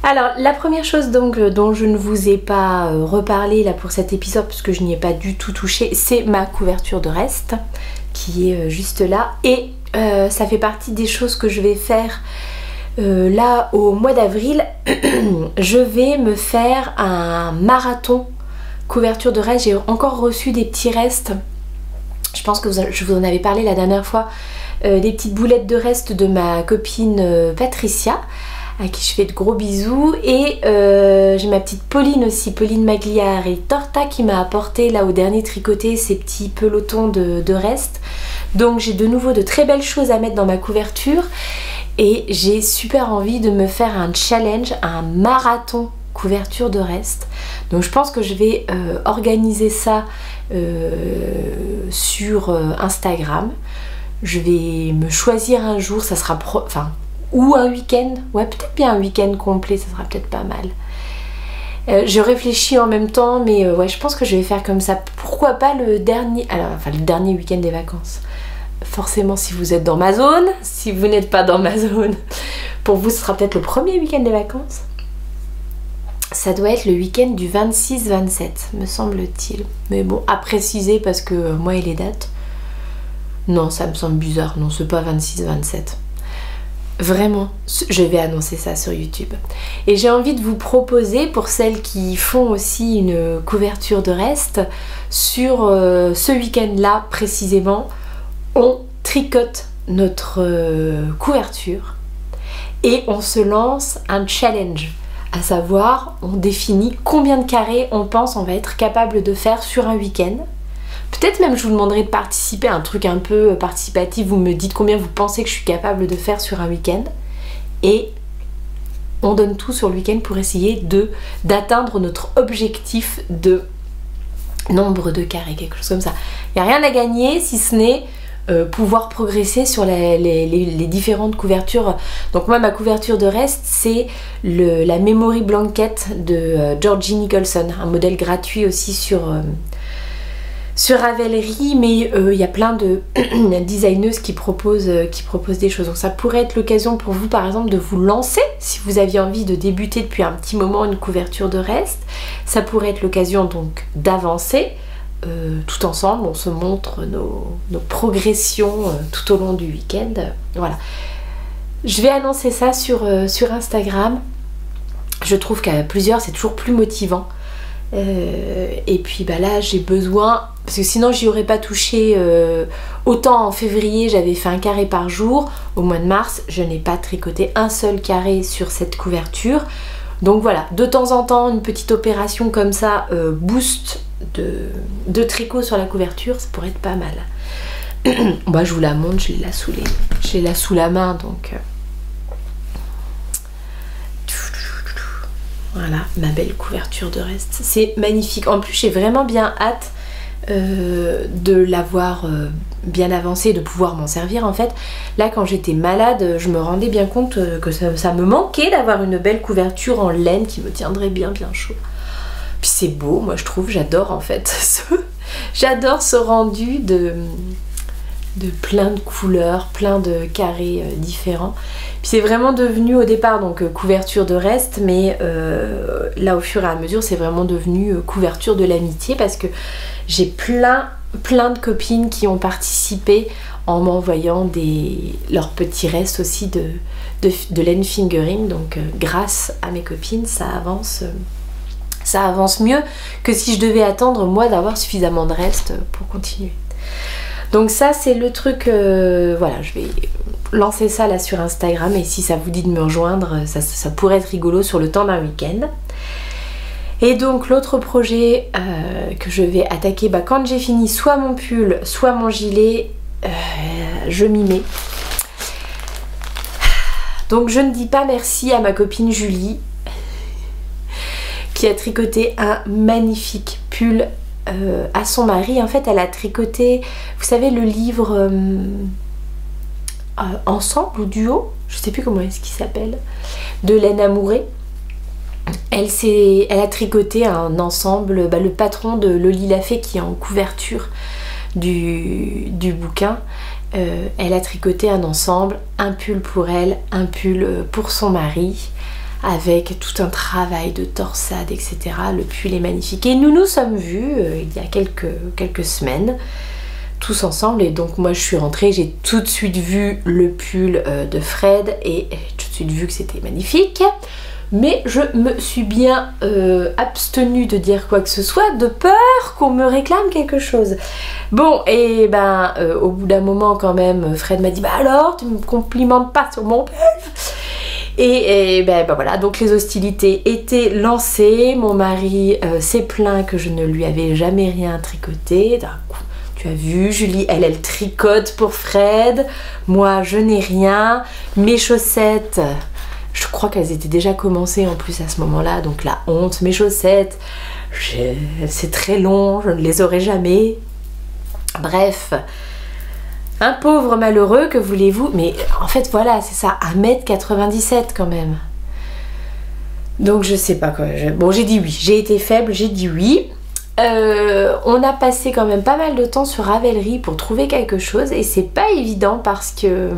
Alors la première chose donc dont je ne vous ai pas reparlé là pour cet épisode puisque je n'y ai pas du tout touché, c'est ma couverture de reste qui est juste là, et ça fait partie des choses que je vais faire là au mois d'avril. Je vais me faire un marathon couverture de reste. J'ai encore reçu des petits restes, je pense que je vous en avais parlé la dernière fois, des petites boulettes de reste de ma copine Patricia, à qui je fais de gros bisous, et j'ai ma petite Pauline aussi, Pauline Magliari Torta, qui m'a apporté là au dernier tricoté ces petits pelotons de reste. Donc j'ai de nouveau de très belles choses à mettre dans ma couverture et j'ai super envie de me faire un challenge, un marathon couverture de reste. Donc je pense que je vais organiser ça sur Instagram. Je vais me choisir un jour, ça sera ou un week-end, ouais peut-être bien un week-end complet, ça sera peut-être pas mal. Je réfléchis en même temps, mais ouais je pense que je vais faire comme ça. Pourquoi pas le dernier, le dernier week-end des vacances. Forcément si vous êtes dans ma zone, si vous n'êtes pas dans ma zone, pour vous ce sera peut-être le premier week-end des vacances. Ça doit être le week-end du 26-27, me semble-t-il. Mais bon, à préciser parce que moi et les dates... Non, ça me semble bizarre. Non, c'est pas 26-27. Vraiment, je vais annoncer ça sur YouTube. Et j'ai envie de vous proposer, pour celles qui font aussi une couverture de reste, sur ce week-end-là précisément, on tricote notre couverture et on se lance un challenge. À savoir, on définit combien de carrés on pense on va être capable de faire sur un week-end. Peut-être même je vous demanderai de participer à un truc un peu participatif, vous me dites combien vous pensez que je suis capable de faire sur un week-end. Et on donne tout sur le week-end pour essayer d'atteindre notre objectif de nombre de carrés, quelque chose comme ça. Il n'y a rien à gagner si ce n'est pouvoir progresser sur les différentes couvertures. Donc moi, ma couverture de reste, c'est la Memory Blanket de Georgie Nicholson, un modèle gratuit aussi sur Ravelry, mais il y a plein de designeuses qui proposent des choses. Donc ça pourrait être l'occasion pour vous, par exemple, de vous lancer si vous aviez envie de débuter depuis un petit moment une couverture de reste. Ça pourrait être l'occasion donc d'avancer. Tout ensemble, on se montre nos progressions tout au long du week-end. Voilà. Je vais annoncer ça sur Instagram. Je trouve qu'à plusieurs, c'est toujours plus motivant. Et puis bah là, j'ai besoin, parce que sinon j'y aurais pas touché autant en février, j'avais fait un carré par jour. Au mois de mars, je n'ai pas tricoté un seul carré sur cette couverture. Donc voilà, de temps en temps, une petite opération comme ça, boost de tricot sur la couverture, ça pourrait être pas mal. Bah, je vous la montre, je l'ai là sous la main, donc voilà, ma belle couverture de reste. C'est magnifique. En plus, j'ai vraiment bien hâte de l'avoir bien avancé, de pouvoir m'en servir en fait. Là, quand j'étais malade, je me rendais bien compte que ça me manquait d'avoir une belle couverture en laine qui me tiendrait bien chaud. Puis c'est beau, moi je trouve, j'adore en fait j'adore ce rendu de plein de couleurs, plein de carrés différents. Puis c'est vraiment devenu au départ donc couverture de reste, mais là au fur et à mesure c'est vraiment devenu couverture de l'amitié, parce que j'ai plein de copines qui ont participé en m'envoyant leurs petits restes aussi de laine fingering. Donc grâce à mes copines, ça avance mieux que si je devais attendre moi d'avoir suffisamment de restes pour continuer. Donc ça c'est le truc, voilà, je vais lancer ça là sur Instagram, et si ça vous dit de me rejoindre, ça pourrait être rigolo sur le temps d'un week-end. Et donc l'autre projet que je vais attaquer, bah, quand j'ai fini soit mon pull, soit mon gilet, je m'y mets. Donc je ne dis pas merci à ma copine Julie, qui a tricoté un magnifique pull à son mari. En fait, elle a tricoté, vous savez, le livre Ensemble ou Duo, je sais plus comment est-ce qu'il s'appelle, de Laine Amourée. Elle a tricoté un ensemble, bah, le patron de Loli Lafay qui est en couverture du bouquin. Elle a tricoté un ensemble, un pull pour elle, un pull pour son mari, avec tout un travail de torsade, etc. Le pull est magnifique. Et nous nous sommes vus il y a quelques semaines, tous ensemble. Et donc moi je suis rentrée, j'ai tout de suite vu le pull de Fred et j'ai tout de suite vu que c'était magnifique. Mais je me suis bien abstenue de dire quoi que ce soit, de peur qu'on me réclame quelque chose. Bon, et ben au bout d'un moment quand même, Fred m'a dit bah alors, tu me complimentes pas sur mon pull. Et ben voilà, donc les hostilités étaient lancées. Mon mari s'est plaint que je ne lui avais jamais rien tricoté. D'un coup, tu as vu, Julie, elle tricote pour Fred. Moi, je n'ai rien. Mes chaussettes, je crois qu'elles étaient déjà commencées en plus à ce moment-là. Donc la honte, mes chaussettes, c'est très long, je ne les aurai jamais. Bref, un pauvre malheureux, que voulez-vous? Mais en fait, voilà, c'est ça, 1m97 quand même. Donc je sais pas quoi. Bon, j'ai dit oui, j'ai été faible, j'ai dit oui. On a passé quand même pas mal de temps sur Ravelry pour trouver quelque chose, et c'est pas évident parce que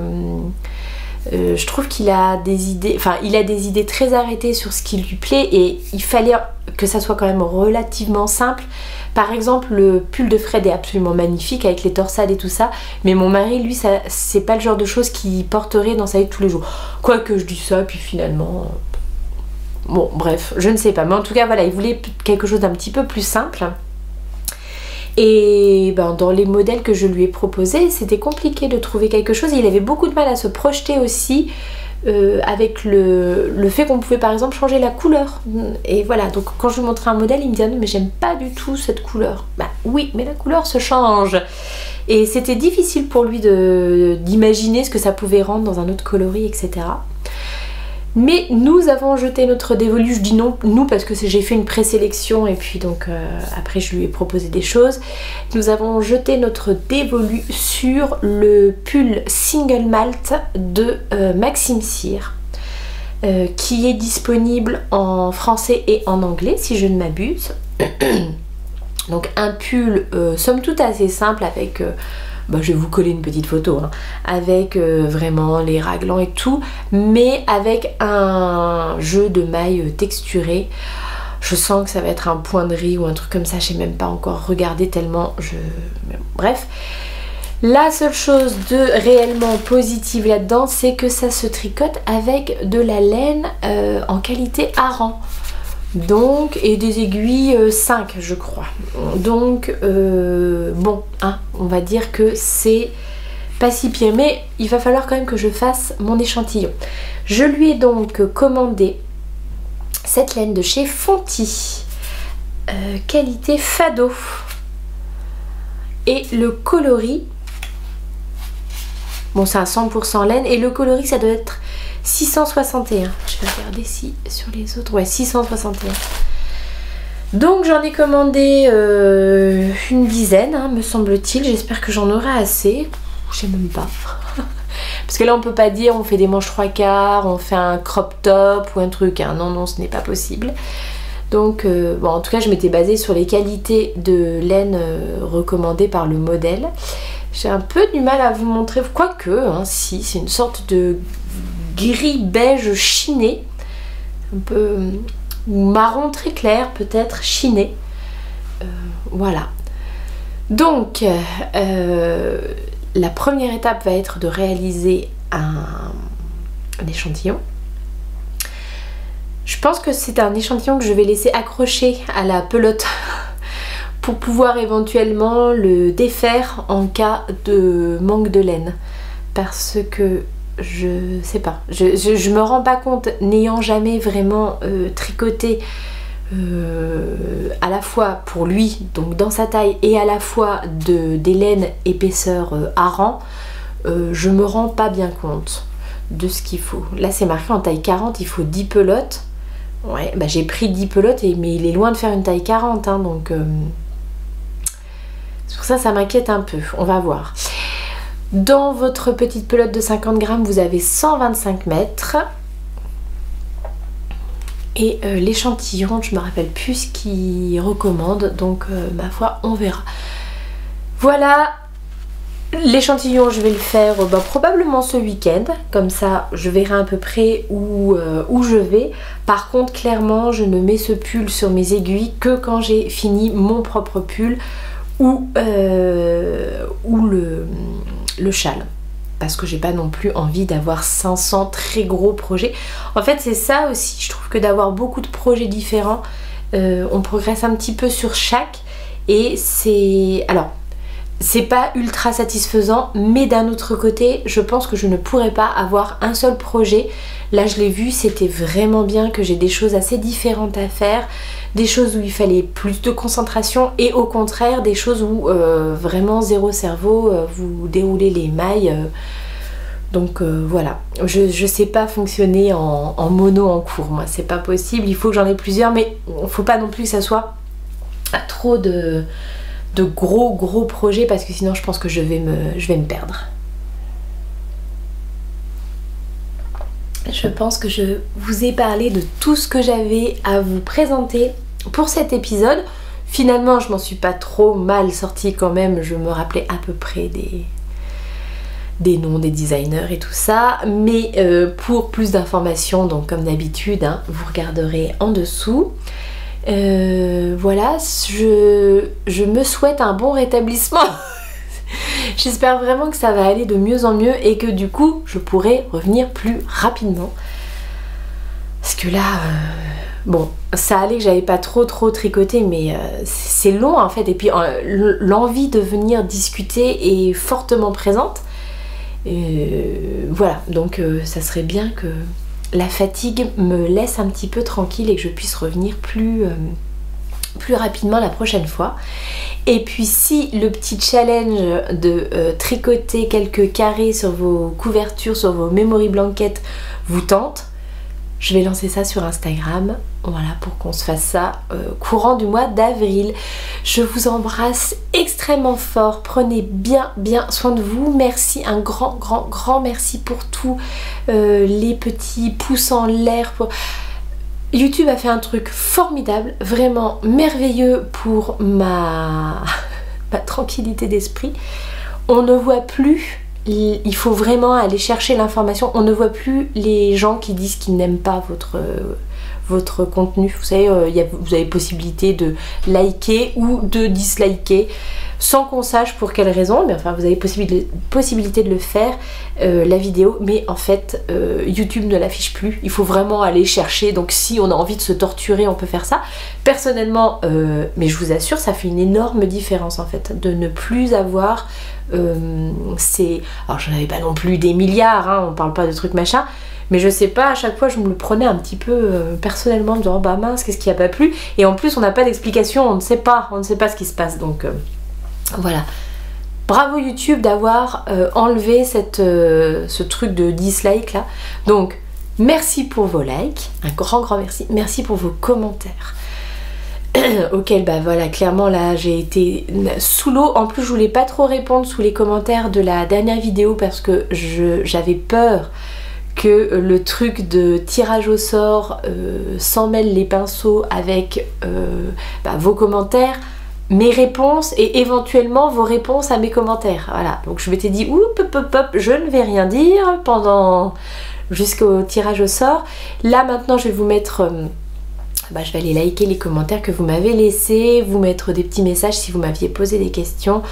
je trouve qu'il a des idées, enfin il a des idées très arrêtées sur ce qui lui plaît, et il fallait que ça soit quand même relativement simple. Par exemple, le pull de Fred est absolument magnifique avec les torsades et tout ça, mais mon mari, lui, c'est pas le genre de choses qu'il porterait dans sa vie de tous les jours. Quoique je dis ça, puis finalement... Bon, bref, je ne sais pas. Mais en tout cas, voilà, il voulait quelque chose d'un petit peu plus simple. Et ben, dans les modèles que je lui ai proposés, c'était compliqué de trouver quelque chose. Il avait beaucoup de mal à se projeter aussi avec le fait qu'on pouvait par exemple changer la couleur. Et voilà, donc quand je lui montrais un modèle, il me disait non mais j'aime pas du tout cette couleur. Bah oui, mais la couleur se change. Et c'était difficile pour lui d'imaginer ce que ça pouvait rendre dans un autre coloris, etc. Mais nous avons jeté notre dévolu, je dis non, nous parce que j'ai fait une présélection et puis donc après je lui ai proposé des choses. Nous avons jeté notre dévolu sur le pull single malt de Maxime Cyr, qui est disponible en français et en anglais si je ne m'abuse. Donc un pull somme toute assez simple avec... je vais vous coller une petite photo, hein, avec vraiment les raglans et tout, mais avec un jeu de mailles texturé. Je sens que ça va être un point de riz ou un truc comme ça, je sais même pas encore regarder tellement je... Bref, la seule chose de réellement positive là-dedans, c'est que ça se tricote avec de la laine en qualité hareng. Donc, et des aiguilles 5 je crois. Donc bon, hein, on va dire que c'est pas si pire, mais il va falloir quand même que je fasse mon échantillon. Je lui ai donc commandé cette laine de chez Fonty, qualité Fado, et le coloris, bon c'est un 100% laine, et le coloris ça doit être 661. Je vais regarder si sur les autres. Ouais, 661. Donc j'en ai commandé une dizaine, hein, me semble-t-il. J'espère que j'en aurai assez. Je sais même pas. Parce que là on peut pas dire on fait des manches 3/4, on fait un crop top ou un truc. Hein. Non, non, ce n'est pas possible. Donc bon, en tout cas je m'étais basée sur les qualités de laine recommandées par le modèle. J'ai un peu du mal à vous montrer, quoique, hein, si, c'est une sorte de gris beige chiné, un peu marron très clair peut-être, chiné, voilà. Donc la première étape va être de réaliser un échantillon. Je pense que c'est un échantillon que je vais laisser accrocher à la pelote pour pouvoir éventuellement le défaire en cas de manque de laine, parce que je sais pas, je me rends pas compte, n'ayant jamais vraiment tricoté à la fois pour lui, donc dans sa taille, et à la fois des laines épaisseur hareng, je me rends pas bien compte de ce qu'il faut. Là c'est marqué en taille 40, il faut 10 pelotes. Ouais, bah j'ai pris 10 pelotes, mais il est loin de faire une taille 40, hein, donc c'est pour ça ça m'inquiète un peu, on va voir. Dans votre petite pelote de 50 grammes, vous avez 125 mètres. Et l'échantillon, je ne me rappelle plus ce qu'il recommande, donc ma foi, on verra. Voilà, l'échantillon, je vais le faire probablement ce week-end. Comme ça, je verrai à peu près où je vais. Par contre, clairement, je ne mets ce pull sur mes aiguilles que quand j'ai fini mon propre pull ou le châle, parce que j'ai pas non plus envie d'avoir 500 très gros projets. En fait c'est ça aussi, je trouve que d'avoir beaucoup de projets différents, on progresse un petit peu sur chaque, et c'est... Alors c'est pas ultra satisfaisant, mais d'un autre côté je pense que je ne pourrais pas avoir un seul projet. Là je l'ai vu, c'était vraiment bien que j'ai des choses assez différentes à faire, des choses où il fallait plus de concentration, et au contraire des choses où vraiment zéro cerveau, vous déroulez les mailles. Donc voilà, je sais pas fonctionner en mono en cours, moi c'est pas possible, il faut que j'en ai plusieurs, mais il faut pas non plus que ça soit trop de gros projets, parce que sinon je pense que je vais me perdre. Je pense que je vous ai parlé de tout ce que j'avais à vous présenter pour cet épisode. Finalement je m'en suis pas trop mal sortie quand même, je me rappelais à peu près des noms des designers et tout ça, mais pour plus d'informations, donc comme d'habitude, hein, vous regarderez en dessous. Voilà, je me souhaite un bon rétablissement. J'espère vraiment que ça va aller de mieux en mieux et que du coup je pourrai revenir plus rapidement, parce que là bon, ça allait que j'avais pas trop tricoté, mais c'est long en fait, et puis l'envie de venir discuter est fortement présente. Voilà, donc ça serait bien que la fatigue me laisse un petit peu tranquille et que je puisse revenir plus rapidement la prochaine fois. Et puis si le petit challenge de tricoter quelques carrés sur vos couvertures, sur vos memory blankets vous tente, je vais lancer ça sur Instagram, voilà, pour qu'on se fasse ça courant du mois d'avril. Je vous embrasse extrêmement fort, prenez bien soin de vous. Merci, un grand merci pour tous les petits pouces en l'air. YouTube a fait un truc formidable, vraiment merveilleux pour ma tranquillité d'esprit. On ne voit plus, il faut vraiment aller chercher l'information, on ne voit plus les gens qui disent qu'ils n'aiment pas votre contenu. Vous savez, vous avez possibilité de liker ou de disliker sans qu'on sache pour quelle raison, mais enfin vous avez possibilité de le faire, la vidéo, mais en fait YouTube ne l'affiche plus. Il faut vraiment aller chercher, donc si on a envie de se torturer on peut faire ça. Personnellement, mais je vous assure, ça fait une énorme différence en fait, de ne plus avoir alors j'en avais pas non plus des milliards, hein, on parle pas de trucs machin, mais je sais pas, à chaque fois je me le prenais un petit peu personnellement, en me disant bah mince, qu'est-ce qui a pas plu, et en plus on n'a pas d'explication, on ne sait pas ce qui se passe, donc voilà. Bravo YouTube d'avoir enlevé ce truc de dislike là. Donc merci pour vos likes, un grand merci pour vos commentaires auquel bah voilà, clairement là j'ai été sous l'eau. En plus je voulais pas trop répondre sous les commentaires de la dernière vidéo parce que j'avais peur que le truc de tirage au sort s'en mêle les pinceaux avec vos commentaires, mes réponses et éventuellement vos réponses à mes commentaires. Voilà, donc je m'étais dit je ne vais rien dire pendant jusqu'au tirage au sort. Là maintenant je vais vous mettre je vais aller liker les commentaires que vous m'avez laissés, vous mettre des petits messages si vous m'aviez posé des questions.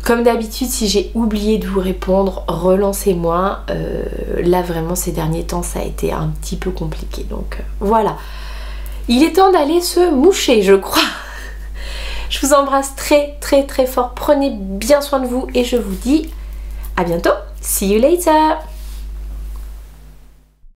Comme d'habitude, si j'ai oublié de vous répondre, relancez-moi. Là vraiment ces derniers temps ça a été un petit peu compliqué, donc voilà. Il est temps d'aller se moucher, je crois. Je vous embrasse très fort, prenez bien soin de vous et je vous dis à bientôt. See you later.